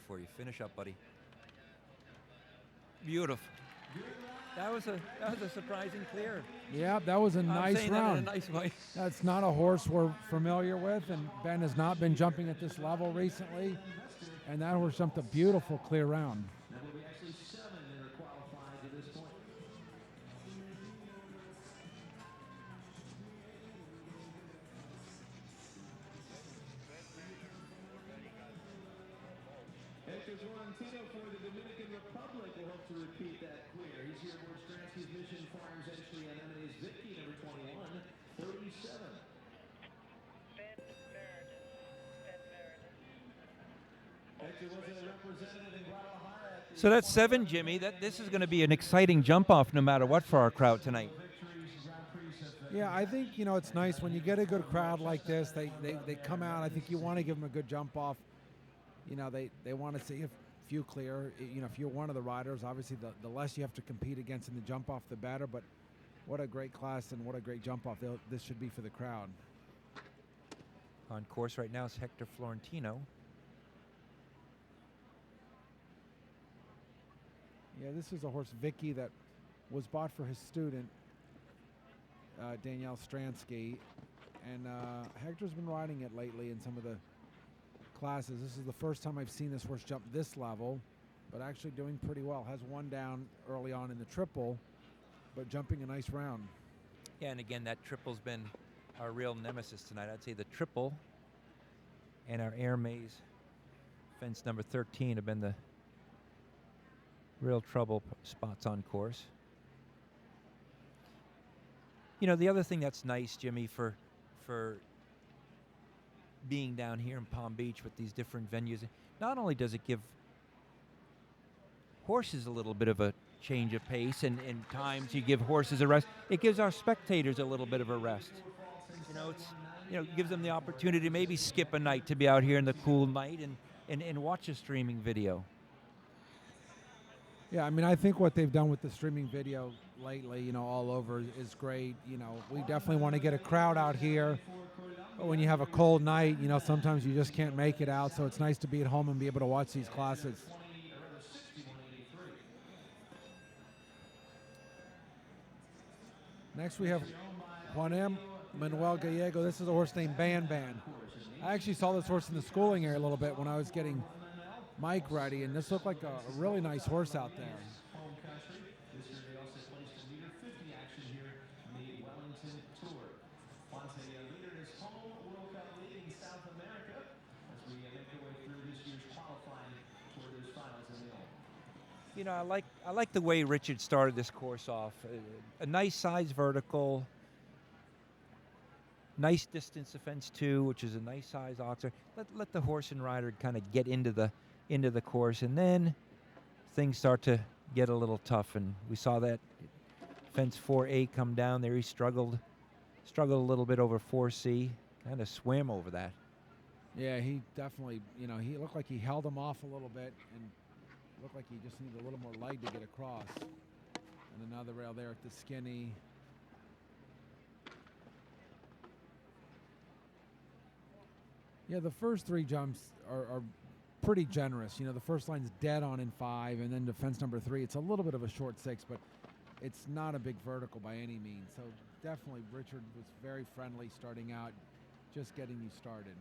for you. Finish up, buddy. Beautiful. That was a surprising clear. Yeah, that was a nice round. That in a nice way. That's not a horse we're familiar with, and Ben has not been jumping at this level recently. And that horse jumped a beautiful clear round. For the Dominican Republic will hope to repeat that clear. He's here aboard Stransky's Mission Farms entry on Emily's Vicky, number 21, 37. So that's 7, Jimmy. This is going to be an exciting jump-off no matter what for our crowd tonight. Yeah, I think, it's nice when you get a good crowd like this. They come out. I think you want to give them a good jump-off. They want to see a few clear. If you're one of the riders, obviously the less you have to compete against in the jump-off, the better. But what a great class and what a great jump-off this should be for the crowd. On course right now is Hector Florentino. Yeah, this is a horse, Vicky, that was bought for his student Danielle Stransky, and Hector's been riding it lately in some of the classes. This is the first time I've seen this horse jump this level, but actually doing pretty well. Has one down early on in the triple, but jumping a nice round. Yeah, and again, that triple's been our real nemesis tonight. I'd say the triple and our Air Maze fence number 13 have been the real trouble spots on course. You know, the other thing that's nice, Jimmy, for being down here in Palm Beach with these different venues, not only does it give horses a little bit of a change of pace, and times you give horses a rest, it gives our spectators a little bit of a rest. You know, it gives them the opportunity to maybe skip a night to be out here in the cool night and watch a streaming video. Yeah, I mean, I think what they've done with the streaming video lately, you know, all over is great. You know, we definitely want to get a crowd out here. But when you have a cold night, you know, sometimes you just can't make it out. So it's nice to be at home and be able to watch these classes. Next we have Juan Manuel Gallego. This is a horse named Ban Ban. I actually saw this horse in the schooling area a little bit when I was getting Mike ready, and this looked like a really nice horse out there. Home country. This year they also placed a leader 50 action here in the Wellington Tour. Fonte leader in his home World Cup league in South America as we make our way through this year's qualifying for those finals in Lyon. You know, I like the way Richard started this course off. A nice size vertical, nice distance to fence 2, which is a nice size oxer. Let the horse and rider kind of get into the course, and then things start to get a little tough. And we saw that fence 4A come down there. He struggled a little bit over 4C, kind of swam over that. Yeah, he definitely, you know, he looked like he held him off a little bit and looked like he just needed a little more leg to get across. And another rail there at the skinny. Yeah, the first 3 jumps are pretty generous. You know, the first line's dead on in 5, and then the fence number 3, it's a little bit of a short 6, but it's not a big vertical by any means. So definitely Richard was very friendly starting out, just getting you started.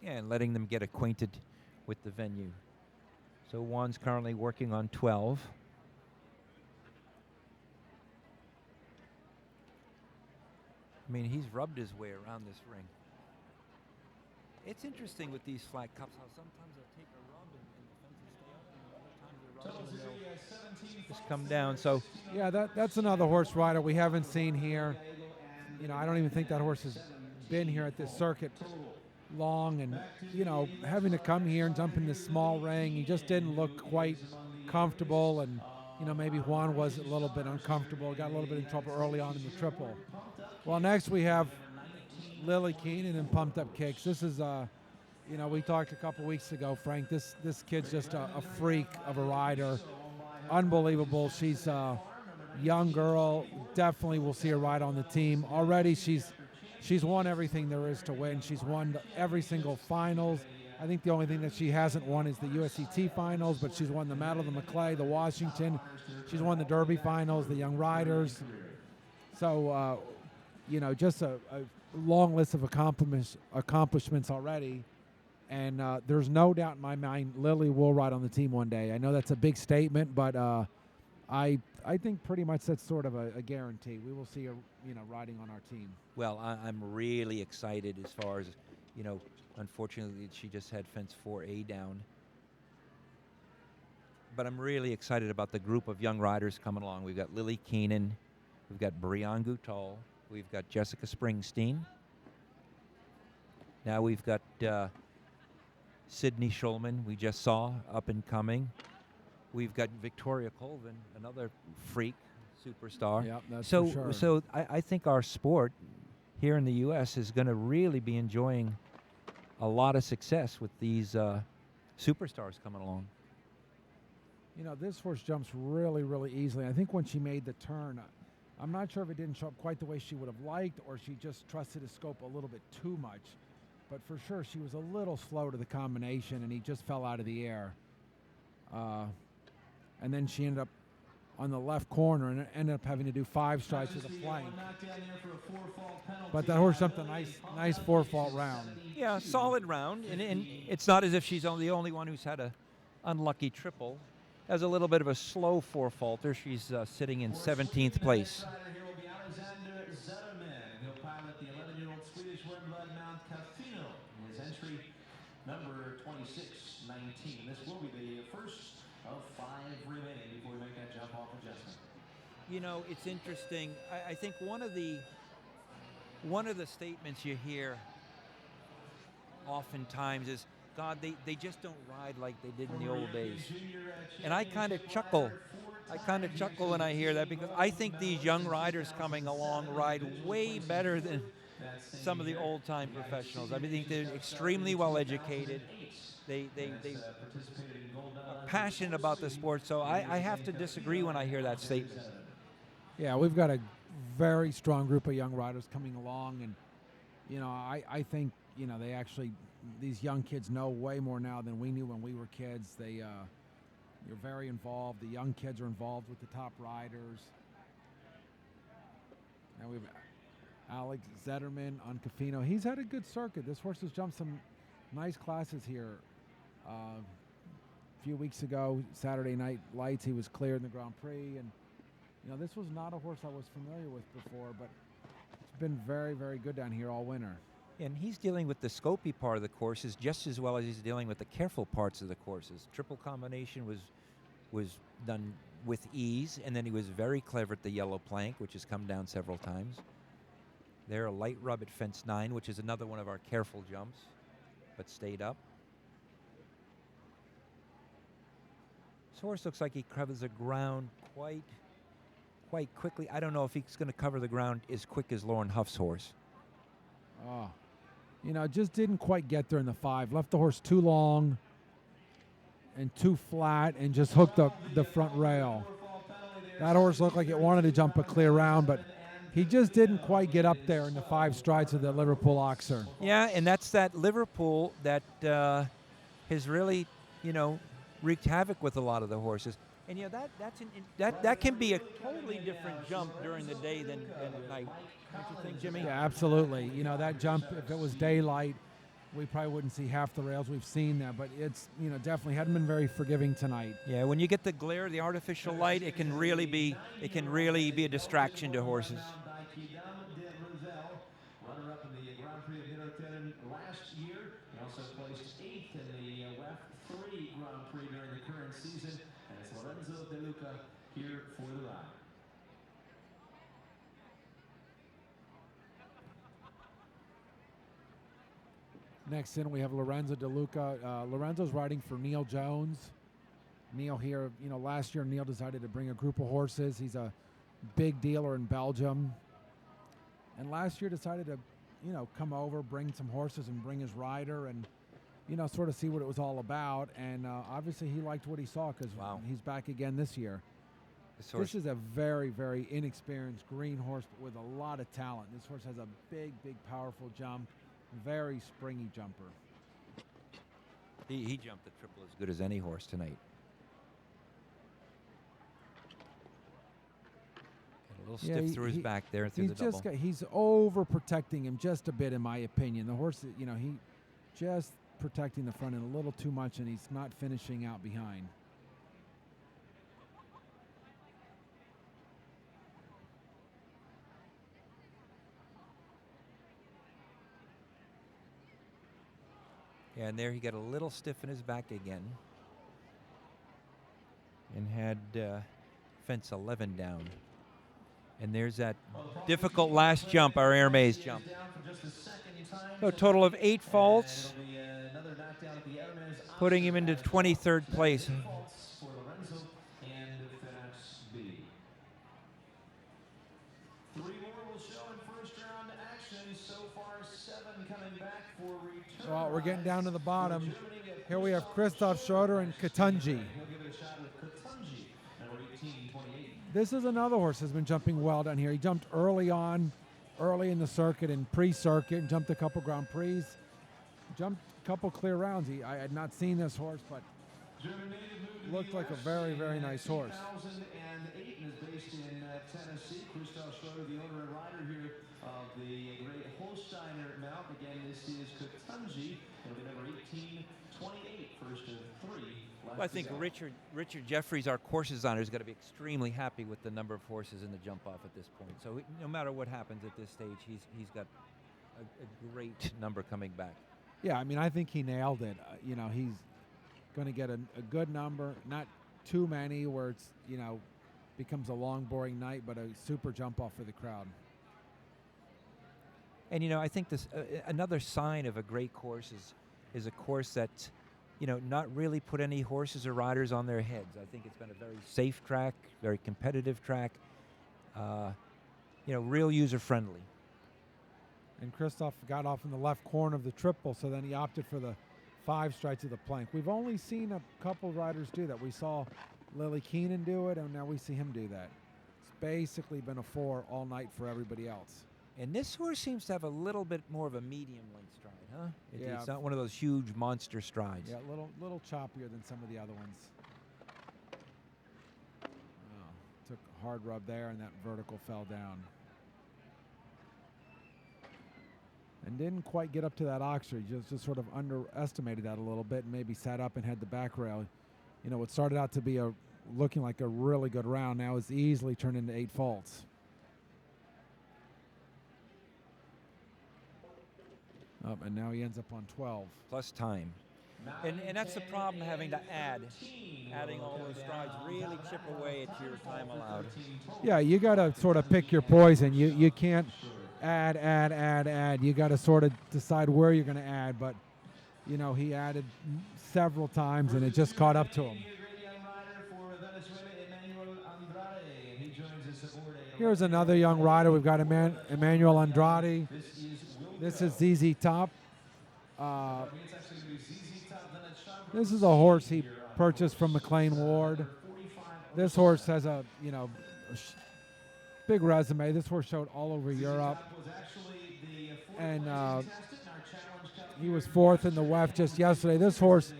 Yeah, and letting them get acquainted with the venue. So Juan's currently working on 12. I mean, he's rubbed his way around this ring. It's interesting with these flat cups how sometimes they'll take a rub and the fences stay up, and other times they rub and they'll just come down. So yeah, that's another horse rider we haven't seen here. You know, I don't even think that horse has been here at this circuit long, and you know, having to come here and jump in this small ring, he just didn't look quite comfortable, and you know, maybe Juan was a little bit uncomfortable, got a little bit in trouble early on in the triple. Well, next we have Lily Keenan and Pumped Up Kicks. This is you know, we talked a couple weeks ago, Frank. This kid's just a freak of a rider, unbelievable. She's a young girl. Definitely will see her ride on the team. Already she's won everything there is to win. She's won every single finals. I think the only thing that she hasn't won is the USCT finals, but she's won the Medal of the Maclay, the Washington. She's won the Derby finals, the Young Riders. So, you know, just a long list of accomplishments already. And there's no doubt in my mind Lily will ride on the team one day. I know that's a big statement, but I think pretty much that's sort of a guarantee. We will see her, you know, riding on our team. well, I'm really excited as far as, you know, unfortunately she just had fence 4A down. But I'm really excited about the group of young riders coming along. We've got Lily Keenan, we've got Brianne Goutal, we've got Jessica Springsteen. Now we've got Sydney Schulman, we just saw, up and coming. We've got Victoria Colvin, another freak superstar. Yep, that's so, for sure. So I think our sport here in the U.S. is going to really be enjoying a lot of success with these superstars coming along. You know, this horse jumps really, really easily. I think when she made the turn, I'm not sure if it didn't show up quite the way she would have liked, or she just trusted his scope a little bit too much. But for sure, she was a little slow to the combination, and he just fell out of the air. And then she ended up on the left corner and ended up having to do 5 strides to the flank. But that horse jumped a nice 4-fault round. Yeah, solid round, and it's not as if she's the only one who's had a unlucky triple. Has a little bit of a slow 4-faulter. She's sitting in 17th place. Number 2619. This will be the first of 5 remaining before we make that jump off adjustment. You know, it's interesting. I think one of the statements you hear oftentimes is, God, they just don't ride like they did in the old days. And I kind of chuckle. When I hear that, because I think these young riders coming along ride way better than some of the old-time professionals. I think they're extremely well educated. They are passionate about the sport, so I have to disagree when I hear that statement. Yeah, we've got a very strong group of young riders coming along, and I think these young kids know way more now than we knew when we were kids. They're very involved. The young kids are involved with the top riders. And we've Alex Zetterman on Cafino. He's had a good circuit. This horse has jumped some nice classes here. A few weeks ago, Saturday Night Lights, he was cleared in the Grand Prix. And, this was not a horse I was familiar with before, but it's been very, very good down here all winter. And he's dealing with the scopy part of the courses just as well as he's dealing with the careful parts of the courses. Triple combination was done with ease, and then he was very clever at the yellow plank, which has come down several times. There, a light rub at fence 9, which is another one of our careful jumps, but stayed up. This horse looks like he covers the ground quite quickly. I don't know if he's going to cover the ground as quick as Lauren Huff's horse. Oh, just didn't quite get there in the 5. Left the horse too long and too flat and just hooked up the front rail. That horse looked like it wanted to jump a clear round, but he just didn't quite get up there in the 5 strides of the Liverpool Oxer. Yeah, and that's that Liverpool that has really, wreaked havoc with a lot of the horses. And that can be a totally different jump during the day than at night. Don't you think, Jimmy? Yeah, absolutely. That jump, if it was daylight, we probably wouldn't see half the rails we've seen there. But it's, definitely hadn't been very forgiving tonight. Yeah, when you get the glare, the artificial light, it can really be a distraction to horses. Runner-up in the Grand Prix of Middleton last year. He also placed 8th in the WEF 3 Grand Prix during the current season. And it's Lorenzo De Luca here for the ride. Next in, we have Lorenzo De Luca. Lorenzo's riding for Neil Jones. Neil here, last year Neil decided to bring a group of horses. He's a big dealer in Belgium. And last year decided to, come over, bring some horses and bring his rider and, sort of see what it was all about. And obviously he liked what he saw because he's back again this year. This is a very, very inexperienced green horse but with a lot of talent. This horse has a big, big, powerful jump. Very springy jumper. He jumped the triple as good as any horse tonight. Got a little stiff through his back there through the double. He's overprotecting him just a bit, in my opinion. The horse, he just protecting the front end a little too much, and he's not finishing out behind. Yeah, and there he got a little stiff in his back again. And had fence 11 down. And there's that difficult last jump, our air maze jump. So a total of 8 faults, putting him into 23rd place. Well, we're getting down to the bottom. Here we have Christoph Schroeder and Katunji. This is another horse that's been jumping well down here. He jumped early in the circuit and pre-circuit, and jumped a couple Grand Prix. Jumped a couple clear rounds. I had not seen this horse, but looked like a very, very nice horse. based in Tennessee. Christoph Schroeder, the owner and rider here of the Great Holsteiner Mount. Again, this is Katunji. It'll be number 1828, first of three. Well, I think Richard Jeffries, our course designer, is going to be extremely happy with the number of horses in the jump off at this point. So no matter what happens at this stage, he's got a great number coming back. Yeah, I mean, I think he nailed it. You know, he's going to get a good number, not too many where it's, you know, becomes a long, boring night, but a super jump off for the crowd. And, you know, I think this another sign of a great course is a course that, you know, not really put any horses or riders on their heads. I think it's been a very safe track, very competitive track, you know, real user-friendly. And Christoph got off in the left corner of the triple, so then he opted for the 5 strikes of the plank. We've only seen a couple riders do that. We saw Lily Keenan do it, and now we see him do that. It's basically been a 4 all night for everybody else. And this horse seems to have a little bit more of a medium length stride, huh? Yeah. It's not one of those huge monster strides. Yeah, a little choppier than some of the other ones. Oh, took a hard rub there, and that vertical fell down. And didn't quite get up to that oxer. Just sort of underestimated that a little bit, and maybe sat up and had the back rail. You know, what started out to be looking like a really good round now is easily turned into 8 faults. And now he ends up on 12. Plus time. And that's the problem, having to adding all those strides, really chip away at your time allowed. Yeah, you got to sort of pick your poison. You can't add. You got to sort of decide where you're going to add. But, you know, he added several times, and it just caught up to him. Here's another young rider. We've got Emmanuel Andrade. This is ZZ Top. This is a horse he purchased from McLean Ward. This horse has a, you know, big resume. This horse showed all over Europe. And he was 4th in the WEF just yesterday. This horse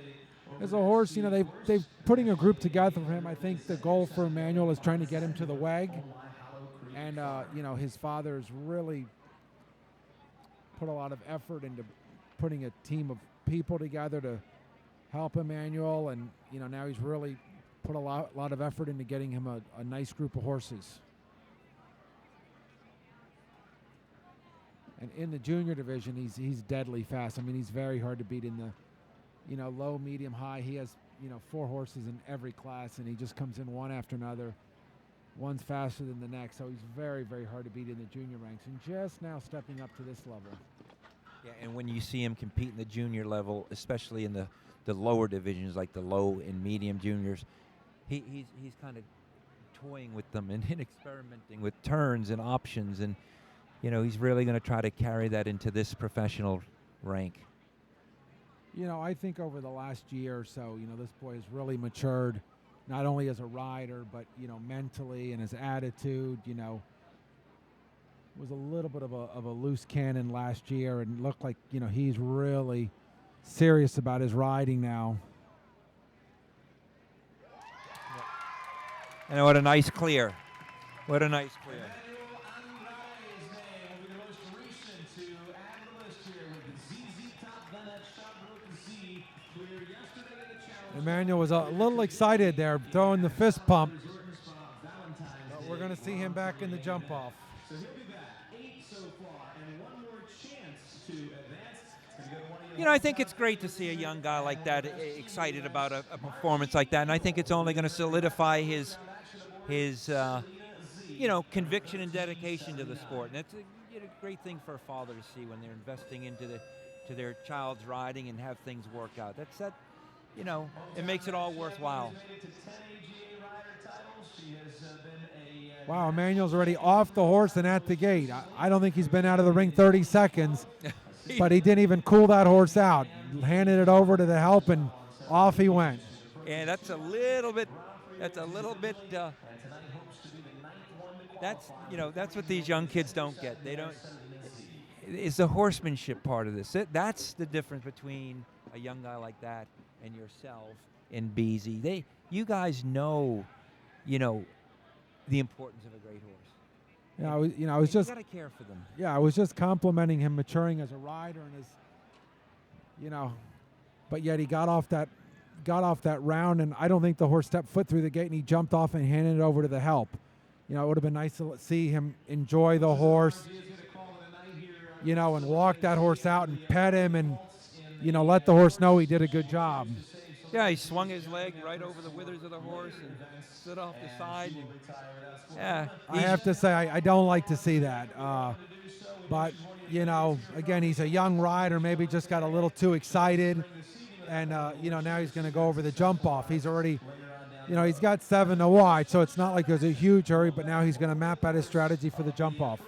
is a horse, you know, they've putting a group together for him. I think the goal for Emmanuel is trying to get him to the WEG. And, you know, his father has really put a lot of effort into putting a team of people together to help Emmanuel. And, you know, now he's really put a lot of effort into getting him a nice group of horses. And in the junior division, he's deadly fast. I mean, he's very hard to beat in the, you know, low, medium, high. He has, you know, 4 horses in every class, and he just comes in one after another. One's faster than the next, so he's very, very hard to beat in the junior ranks, and just now stepping up to this level. Yeah, and when you see him compete in the junior level, especially in the lower divisions like the low and medium juniors, he's kind of toying with them and experimenting with turns and options, and, you know, he's really going to try to carry that into this professional rank. You know, I think over the last year or so, you know, this boy has really matured, not only as a rider, but, you know, mentally and his attitude. You know, was a little bit of a loose cannon last year, and looked like, you know, he's really serious about his riding now. And what a nice clear. What a nice clear. Emmanuel was a little excited there, throwing the fist pump. But we're going to see him back in the jump off. So he'll be back 8 so far, and one more chance to advance. You know, I think it's great to see a young guy like that excited about a performance like that, and I think it's only going to solidify his you know, conviction and dedication to the sport. And it's a great thing for a father to see when they're investing into their child's riding and have things work out. That. You know, it makes it all worthwhile. Wow, Emmanuel's already off the horse and at the gate. I don't think he's been out of the ring 30 seconds, but he didn't even cool that horse out. Handed it over to the help, and off he went. And that's a little bit, you know, that's what these young kids don't get. They don't, it's the horsemanship part of this. That's the difference between a young guy like that and yourself and BZ. You guys know, you know, the importance of a great horse. Yeah, I was And just you got to care for them. I was just complimenting him maturing as a rider and but yet he got off that round, and I don't think the horse stepped foot through the gate, and he jumped off and handed it over to the help. It would have been nice to see him enjoy the horse, and walk that horse out and pet him and, let the horse know he did a good job. Yeah, he swung his leg right over the withers of the horse and stood off the side. And, yeah, I have to say, I don't like to see that. But, again, he's a young rider, maybe just got a little too excited. And, now he's going to go over the jump off. He's already, he's got 7 to wide, so it's not like there's a huge hurry, but now he's going to map out his strategy for the jump off.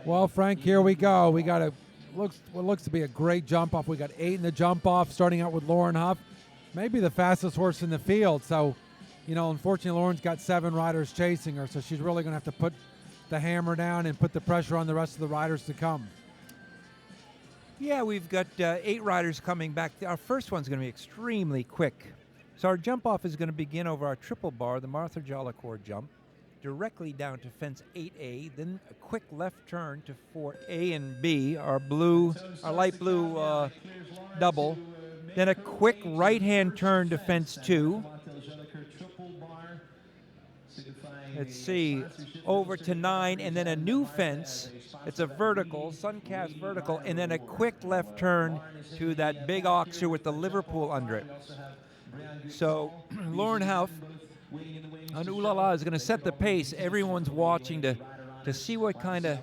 Well, Frank, here we go. We got what looks to be a great jump off. We got 8 in the jump off, starting out with Lauren Huff, maybe the fastest horse in the field. So, unfortunately, Lauren's got 7 riders chasing her, so she's really going to have to put the hammer down and put the pressure on the rest of the riders to come. Yeah, we've got 8 riders coming back. Our first one's going to be extremely quick. So our jump off is going to begin over our triple bar, the Martha Jollicoeur jump, directly down to fence 8A, then a quick left turn to 4A and B, our light blue double, then a quick right-hand turn to fence 2. Let's see, over to 9, and then a new fence. It's a vertical, suncast vertical, and then a quick left turn to that big oxer with the Liverpool under it. So Lauren Huff on Ooh La La is going to set the pace. Everyone's watching to see what kind of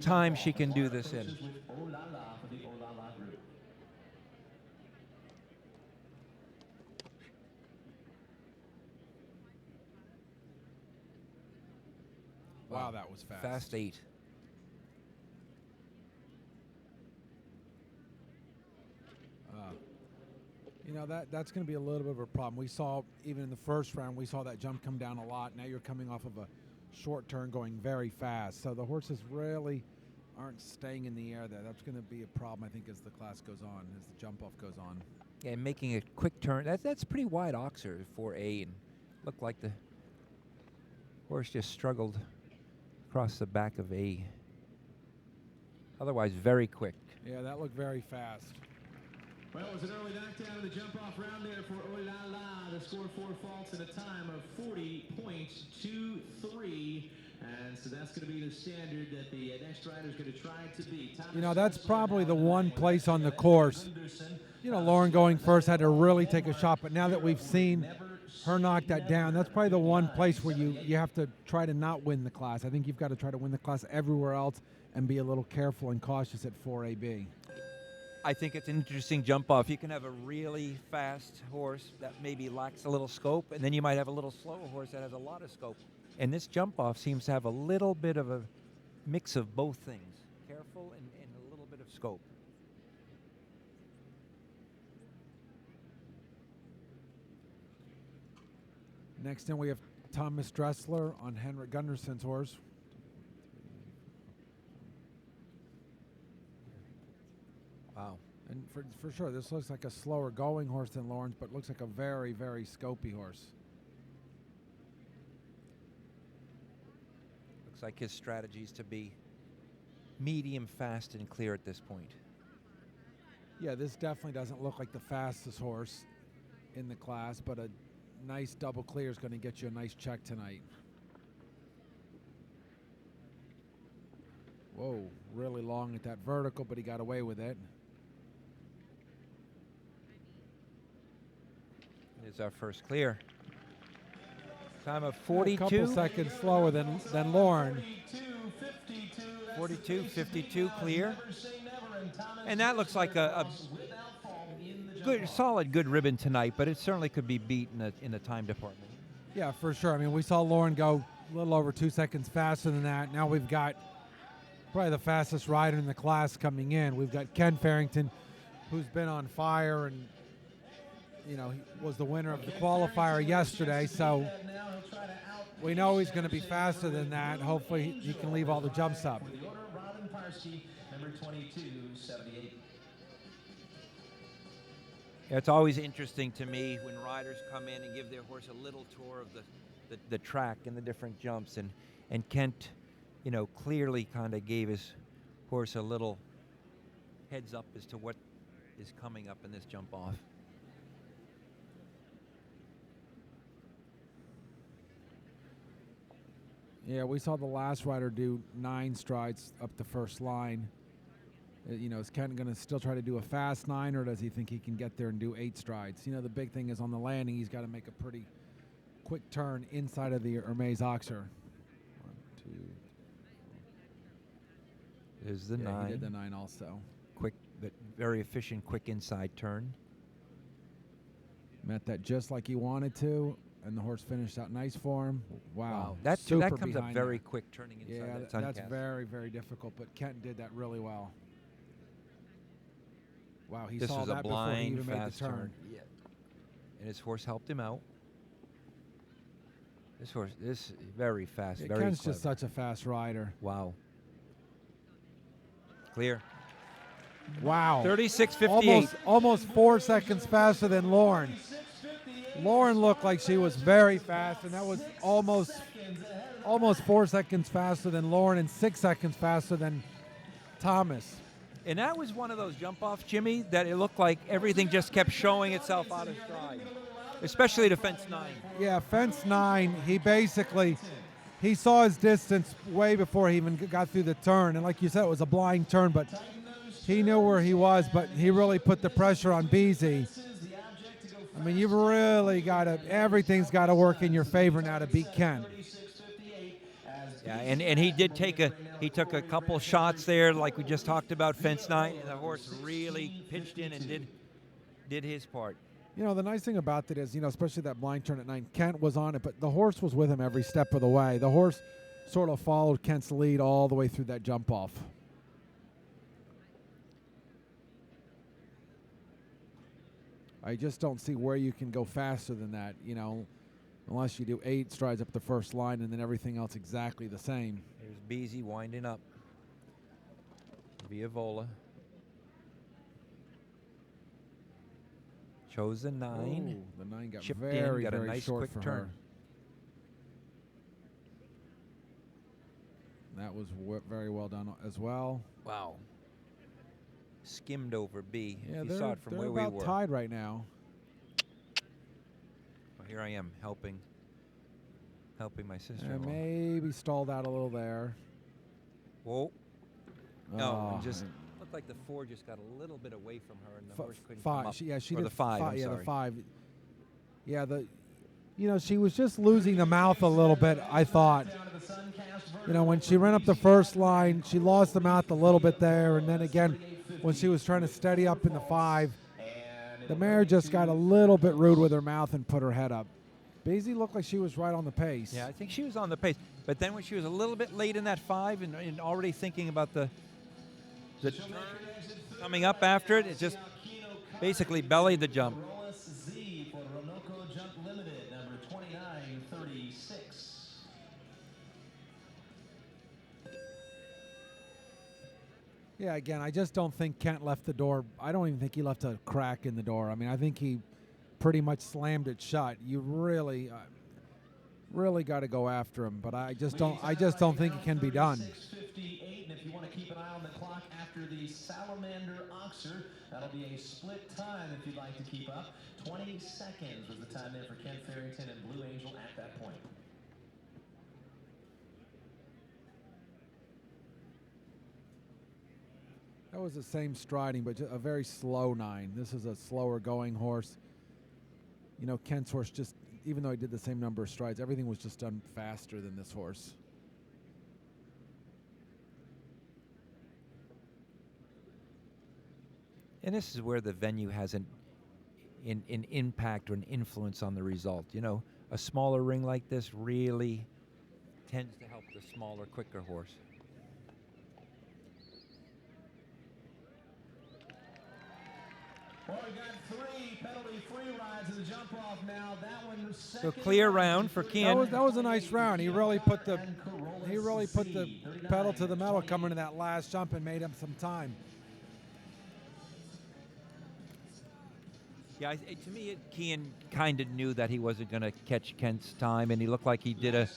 time she can do this in. Wow, that was fast. Fast 8. That's going to be a little bit of a problem. We saw, even in the first round, we saw that jump come down a lot. Now you're coming off of a short turn going very fast. So the horses really aren't staying in the air there. That's going to be a problem, I think, as the class goes on, as the jump off goes on. Yeah, and making a quick turn. That's pretty wide oxer for 4A, and looked like the horse just struggled across the back of A. Otherwise, very quick. Yeah, that looked very fast. Well, it was an early knockdown of the jump-off round there for Oh La La. The score 4 faults at a time of 40.23. And so that's going to be the standard that the next rider is going to try to beat. That's probably the one place on the course. Lauren going first had to really take a shot, but now that we've seen her knock that down, that's probably the one place where you have to try to not win the class. I think you've got to try to win the class everywhere else and be a little careful and cautious at 4AB. I think it's an interesting jump off. You can have a really fast horse that maybe lacks a little scope, and then you might have a little slower horse that has a lot of scope. And this jump off seems to have a little bit of a mix of both things, careful and a little bit of scope. Next in we have Thomas Dressler on Henrik Gundersson's horse. Wow. And for sure, this looks like a slower going horse than Lauren's, but looks like a very, very scopy horse. Looks like his strategy is to be medium, fast, and clear at this point. Yeah, this definitely doesn't look like the fastest horse in the class, but a nice double clear is going to get you a nice check tonight. Whoa, really long at that vertical, but he got away with it. Here's our first clear. Time of 42. A couple seconds slower than Lauren. 42-52 clear. And that looks like a good, solid, good ribbon tonight, but it certainly could be beat in the time department. Yeah, for sure. I mean, we saw Lauren go a little over 2 seconds faster than that. Now we've got probably the fastest rider in the class coming in. We've got Ken Farrington, who's been on fire, and he was the winner of the qualifier yesterday, so we know he's going to be faster than that. Hopefully he can leave all the jumps up. It's always interesting to me when riders come in and give their horse a little tour of the track and the different jumps, and Kent, clearly kind of gave his horse a little heads up as to what is coming up in this jump off. Yeah, we saw the last rider do 9 strides up the first line. Is Kent going to still try to do a fast 9, or does he think he can get there and do 8 strides? The big thing is on the landing, he's got to make a pretty quick turn inside of the Hermes Oxer. 1, 2. There's the 9. He did the 9 also. Quick, but very efficient, quick inside turn. Met that just like he wanted to, and the horse finished out nice for him. Wow. That Super comes up behind very that. quick turning inside Yeah, that that's suncast. very, very difficult, but Kent did that really well. Wow, he This saw was that a before he blind, even made the fast turn. Yeah. And his horse helped him out. This horse, this very fast, Yeah, very Kent's clever. just such a fast rider. Wow. Clear. Wow. 36.58. Almost 4 seconds faster than Lauren. Lauren looked like she was very fast, and that was almost 4 seconds faster than Lauren and 6 seconds faster than Thomas. And that was one of those jump-offs, Jimmy, that it looked like everything just kept showing itself out of stride, especially to fence 9. Yeah, fence 9, he saw his distance way before he even got through the turn. And like you said, it was a blind turn, but he knew where he was, but he really put the pressure on Beasy. I mean, you've really got to, everything's got to work in your favor now to beat Kent. Yeah, and he did he took a couple shots there, like we just talked about, fence 9, and the horse really pitched in and did his part. You know, the nice thing about it is, you know, especially that blind turn at 9, Kent was on it, but the horse was with him every step of the way. The horse sort of followed Kent's lead all the way through that jump off. I just don't see where you can go faster than that, you know, unless you do 8 strides up the first line and then everything else exactly the same. Here's Beasy winding up. Viavola. Chose the 9. Ooh, the 9 got Chipped very, in, got a very nice short quick for turn. her. That was very well done as well. Wow. Skimmed over B. Yeah, If you saw it from where we about were. tied right now. Well, here I am helping my sister. And maybe stalled out a little there. Whoa. No, Oh, and just looked like the 4 just got a little bit away from her, and the horse couldn't five. come up. She or did the 5. I'm yeah, sorry. the 5. Yeah, you know, she was just losing the mouth a little bit, I thought. You know, when she ran up the first line, she lost the mouth a little bit there, and then again, when she was trying to steady up in the 5, the mare just got a little bit rude with her mouth and put her head up. Beasy looked like she was right on the pace. Yeah, I think she was on the pace. But then when she was a little bit late in that 5 and already thinking about the turn coming up after it, it just basically bellied the jump. Yeah, again, I just don't think Kent left the door. I don't even think he left a crack in the door. I mean, I think he pretty much slammed it shut. You really, really got to go after him. But I just don't think it can be done. 6:58, and if you want to keep an eye on the clock after the Salamander Oxer, that'll be a split time if you'd like to keep up. 20 seconds was the time there for Kent Farrington and Blue Angel at that point. That was the same striding, but a very slow 9. This is a slower going horse. You know, Kent's horse just, even though he did the same number of strides, everything was just done faster than this horse. And this is where the venue has an impact or an influence on the result. You know, a smaller ring like this really tends to help the smaller, quicker horse. Well, we got 3 penalty-free rides in the jump-off now. That one was So second. clear round for Ken. That was a nice round. He really put the pedal to the metal coming to that last jump and made him some time. Yeah, to me, Kean kind of knew that he wasn't going to catch Kent's time, and he looked like he did a,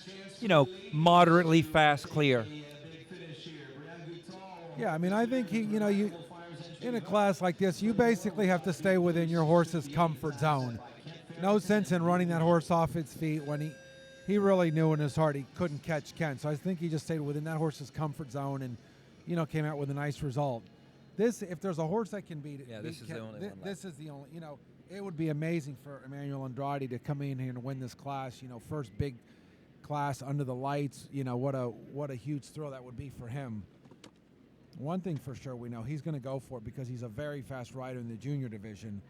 moderately fast clear. Yeah, I mean, I think you in a class like this, you basically have to stay within your horse's comfort zone. No sense in running that horse off its feet when he really knew in his heart he couldn't catch Kent. So I think he just stayed within that horse's comfort zone and, came out with a nice result. If there's a horse that can beat it, this is the only one. This is the only. It would be amazing for Emmanuel Andrade to come in here and win this class. First big class under the lights. What a huge thrill that would be for him. One thing for sure, we know he's going to go for it because he's a very fast rider in the junior division.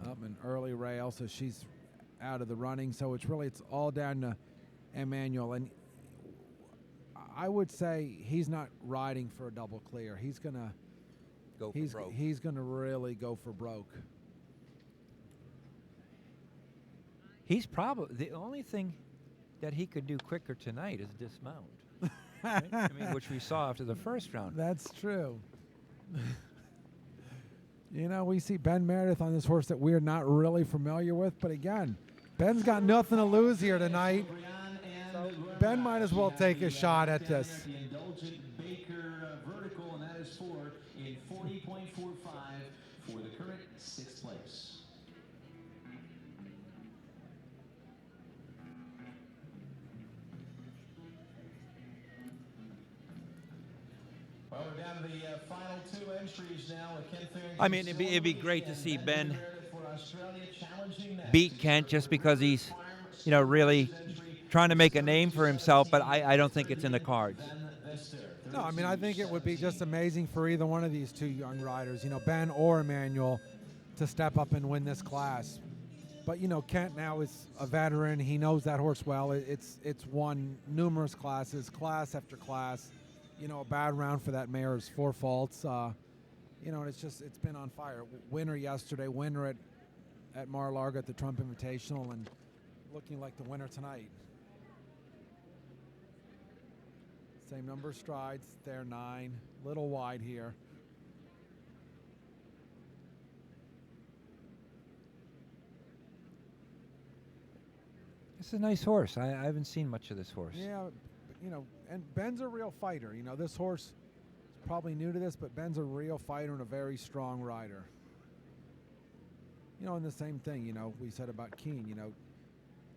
Up an early rail, so she's out of the running. So it's all down to Emmanuel, and I would say he's not riding for a double clear. He's gonna Go for broke. He's gonna really go for broke. He's probably the only thing that he could do quicker tonight is dismount. Right? I mean, which we saw after the first round. That's true. You know, we see Ben Meredith on this horse that we're not really familiar with, but again, Ben's got nothing to lose here tonight. So Ben might as well take a shot at this. The indulgent Baker vertical, and that is in 40.45 for the current 6th place. Well, we're down to the final 2 entries now. With Ken Farrington I mean, it'd be great to see Ben Meredith for Australia challenging next. beat Kent just because he's, really trying to make a name for himself, but I don't think it's in the cards. No, I mean, I think it would be just amazing for either one of these 2 young riders, Ben or Emmanuel, to step up and win this class. But, Kent now is a veteran. He knows that horse well. It's won numerous classes, class after class. A bad round for that mare is 4 faults. And it's been on fire. Winner yesterday, winner at Mar-a-Lago at the Trump Invitational, and looking like the winner tonight. Same number of strides, there 9, little wide here. It's a nice horse. I haven't seen much of this horse. Yeah, and Ben's a real fighter. This horse is probably new to this, but Ben's a real fighter and a very strong rider. And the same thing, we said about Keene,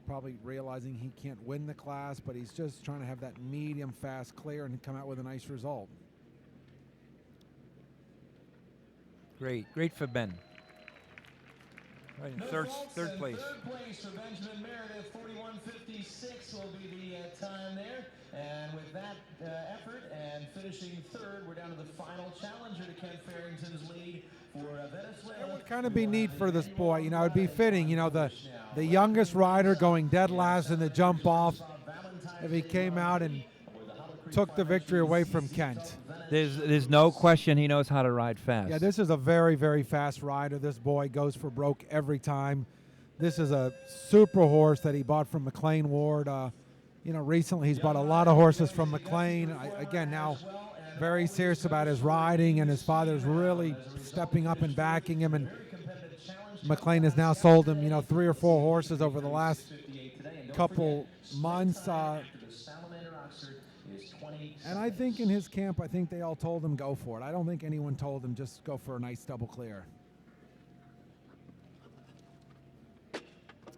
probably realizing he can't win the class, but he's just trying to have that medium fast clear and come out with a nice result. Great for Ben. Right in third place. Third place for Benjamin Meredith, 41.56 will be the time there. And with that effort and finishing 3rd, we're down to the final challenger to Ken Farrington's lead for Venezuela. It would kind of be neat for this boy. It'd be fitting, the youngest rider going dead last in the jump off, if he came out and took the victory away from Kent. There's no question he knows how to ride fast. Yeah, this is a very, very fast rider. This boy goes for broke every time. This is a super horse that he bought from McLean Ward. Recently he's bought a lot of horses from McLean. Again, now very serious about his riding, and his father's really stepping up and backing him. And McLean has now sold him, 3 or 4 horses over the last couple months. And I think in his camp, I think they all told him go for it. I don't think anyone told him just go for a nice double clear.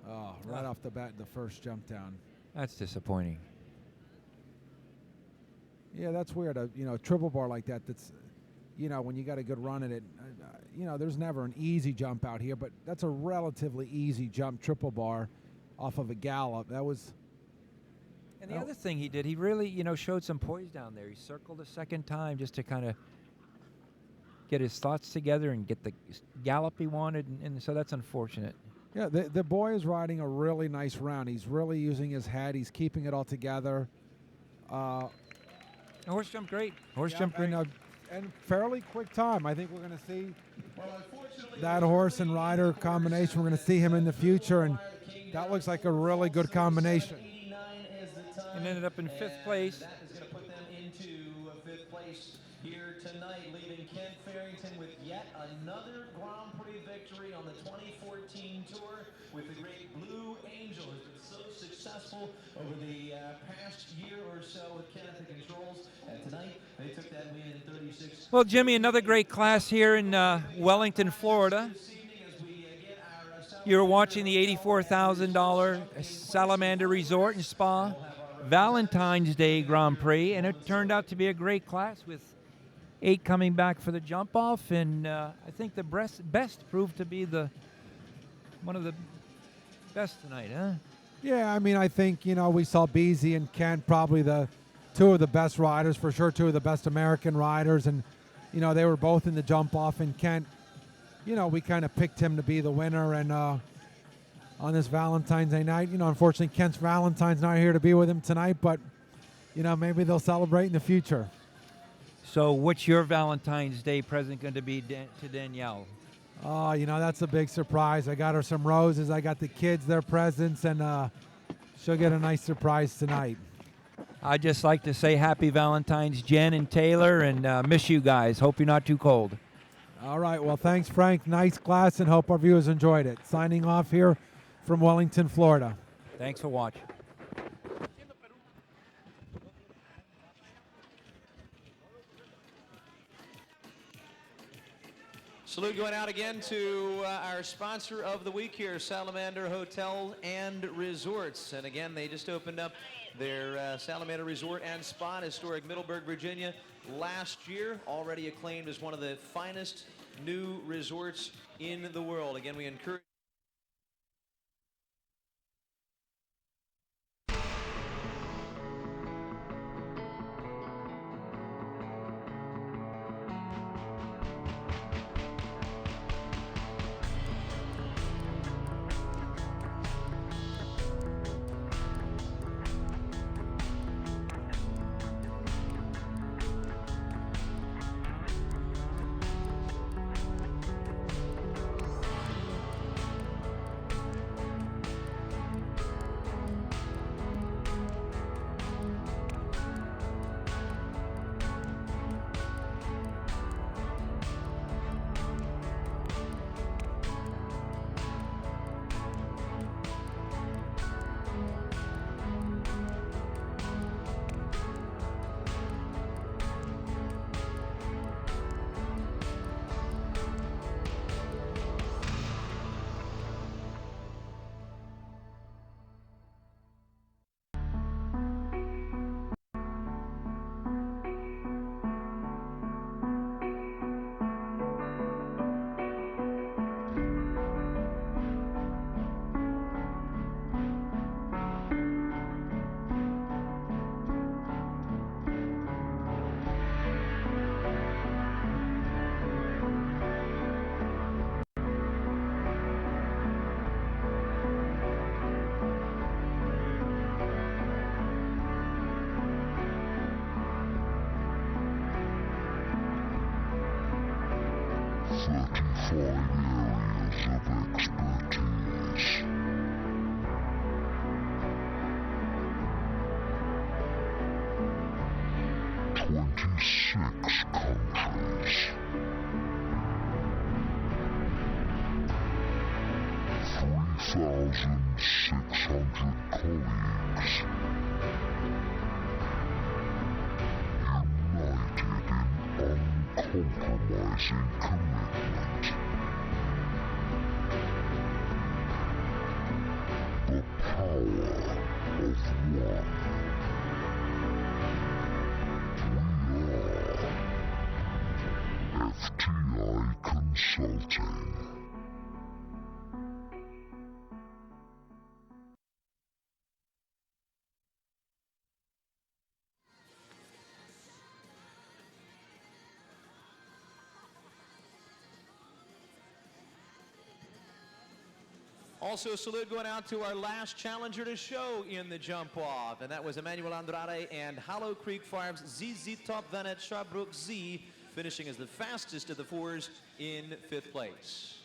Oh, right off the bat, the first jump down. That's disappointing. Yeah, that's weird. A triple bar like that, that's, when you got a good run at it, there's never an easy jump out here, but that's a relatively easy jump, triple bar off of a gallop. That was... And the other thing he did, he really, showed some poise down there. He circled a second time just to kind of get his thoughts together and get the gallop he wanted, and so that's unfortunate. Yeah, the boy is riding a really nice round. He's really using his head. He's keeping it all together. The horse jumped great. Horse jumped great. And fairly quick time. I think we're going to see that horse and rider combination. We're going to see him in the future, and that looks like a really good combination. And ended up in 5th place. That is going to put them into 5th place here tonight, leaving Ken Farrington with yet another Grand Prix victory on the 2014 tour with the great Blue Angel, who's been so successful over the past year or so with Ken at the controls. And tonight, they took that win in 36. Well, Jimmy, another great class here in Wellington, Florida. You're watching the $84,000 Salamander Resort and Spa Valentine's Day Grand Prix, and it turned out to be a great class with 8 coming back for the jump off, and I think the best proved to be one of the best tonight, huh? Yeah, I mean, I think, we saw Beasy and Kent, probably the 2 of the best riders, for sure 2 of the best American riders, and, they were both in the jump off, and Kent you know, we kind of picked him to be the winner. And on this Valentine's Day night, you know, unfortunately, Kent's Valentine's not here to be with him tonight, but, you know, maybe they'll celebrate in the future. So what's your Valentine's Day present going to be to Danielle? Oh, you know, that's a big surprise. I got her some roses. I got the kids their presents, and she'll get a nice surprise tonight. I'd just like to say happy Valentine's, Jen and Taylor, and miss you guys. Hope you're not too cold. All right. Well, thanks, Frank. Nice class, and hope our viewers enjoyed it. Signing off here from Wellington, Florida. Thanks for watching. Salute going out again to our sponsor of the week here, Salamander Hotel and Resorts. And again, they just opened up their Salamander Resort and Spa in historic Middleburg, Virginia last year. Already acclaimed as one of the finest new resorts in the world. Again, we encourage areas of expertise. 26 countries. 3,600 colleagues. United in uncompromising commitment. The power of one. We are FTI Consulting. Also, salute going out to our last challenger to show in the jump off, and that was Emmanuel Andrade and Hollow Creek Farms ZZ Top Vanet Shabrook Z, finishing as the fastest of the fours in 5th place.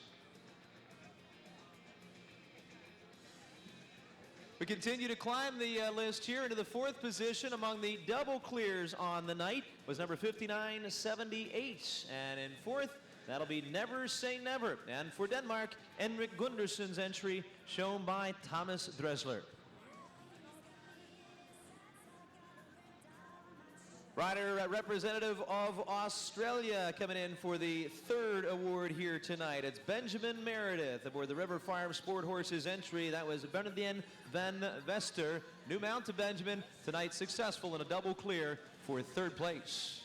We continue to climb the list here into the 4th position. Among the double clears on the night was number 5978, and in 4th, that'll be Never Say Never. And for Denmark, Henrik Gundersen's entry shown by Thomas Dressler. Rider representative of Australia coming in for the 3rd award here tonight. It's Benjamin Meredith aboard the River Farm Sport Horses entry. That was Bernardine van Vester. New mount to Benjamin. Tonight successful in a double clear for 3rd place.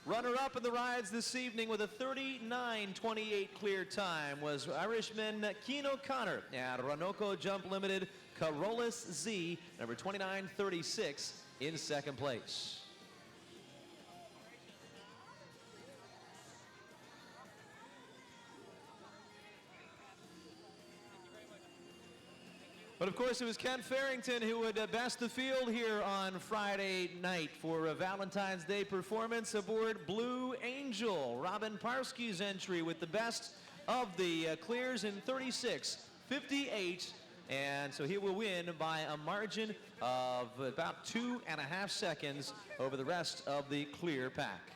Runner-up in the rides this evening with a 39.28 clear time was Irishman Keen O'Connor at Roanoke Jump Limited. Carolus Z, number 29.36, in 2nd place. But of course, it was Ken Farrington who would best the field here on Friday night for a Valentine's Day performance aboard Blue Angel. Robin Parsky's entry with the best of the clears in 36:58. And so he will win by a margin of about 2.5 seconds over the rest of the clear pack.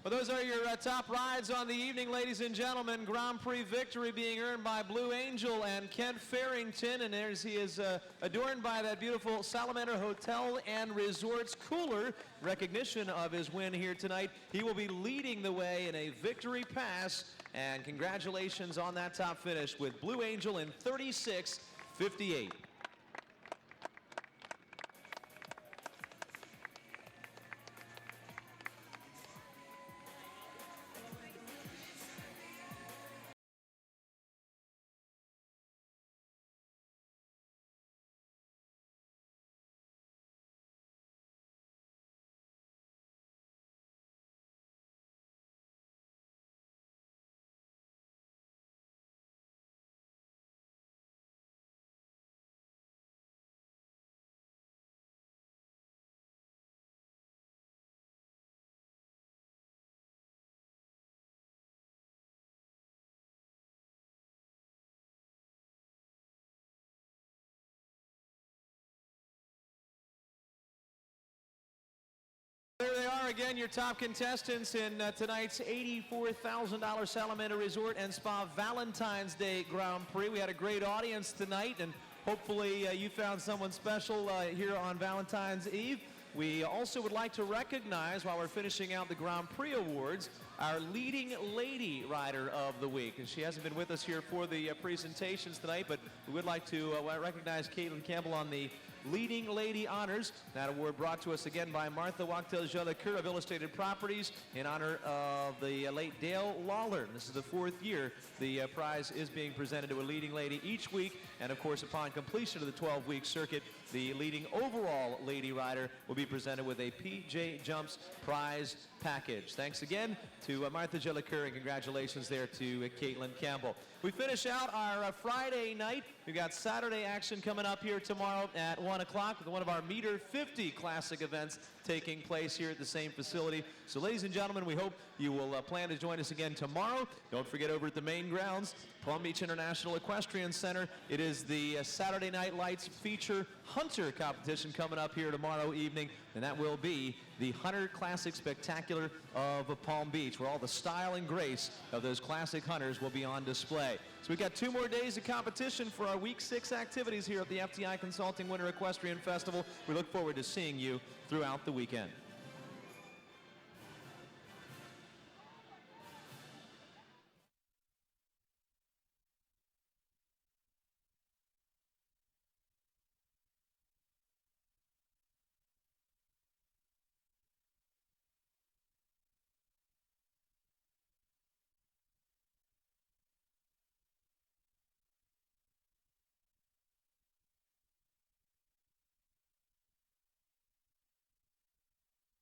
Well, those are your top rides on the evening, ladies and gentlemen. Grand Prix victory being earned by Blue Angel and Kent Farrington. And there's he is adorned by that beautiful Salamander Hotel and Resorts cooler. Recognition of his win here tonight. He will be leading the way in a victory pass. And congratulations on that top finish with Blue Angel in 36:58. There they are again, your top contestants in tonight's $84,000 Salamander Resort and Spa Valentine's Day Grand Prix. We had a great audience tonight, and hopefully you found someone special here on Valentine's Eve. We also would like to recognize, while we're finishing out the Grand Prix Awards, our leading lady rider of the week. And she hasn't been with us here for the presentations tonight, but we would like to recognize Caitlin Campbell on the Leading Lady Honors. That award brought to us again by Martha Wachtel-Jolicoeur of Illustrated Properties in honor of the late Dale Lawler. This is the 4th year the prize is being presented to a leading lady each week. And of course, upon completion of the 12-week circuit, the leading overall lady rider will be presented with a PJ Jumps prize package. Thanks again to Martha Jolicoeur, and congratulations there to Caitlin Campbell. We finish out our Friday night. We've got Saturday action coming up here tomorrow at 1 o'clock with one of our Meter 50 Classic events taking place here at the same facility. So ladies and gentlemen, we hope you will plan to join us again tomorrow. Don't forget, over at the main grounds, Palm Beach International Equestrian Center, it is the Saturday Night Lights feature hunter competition coming up here tomorrow evening, and that will be the Hunter Classic Spectacular of Palm Beach, where all the style and grace of those classic hunters will be on display. So we've got 2 more days of competition for our Week 6 activities here at the FTI Consulting Winter Equestrian Festival. We look forward to seeing you throughout the weekend.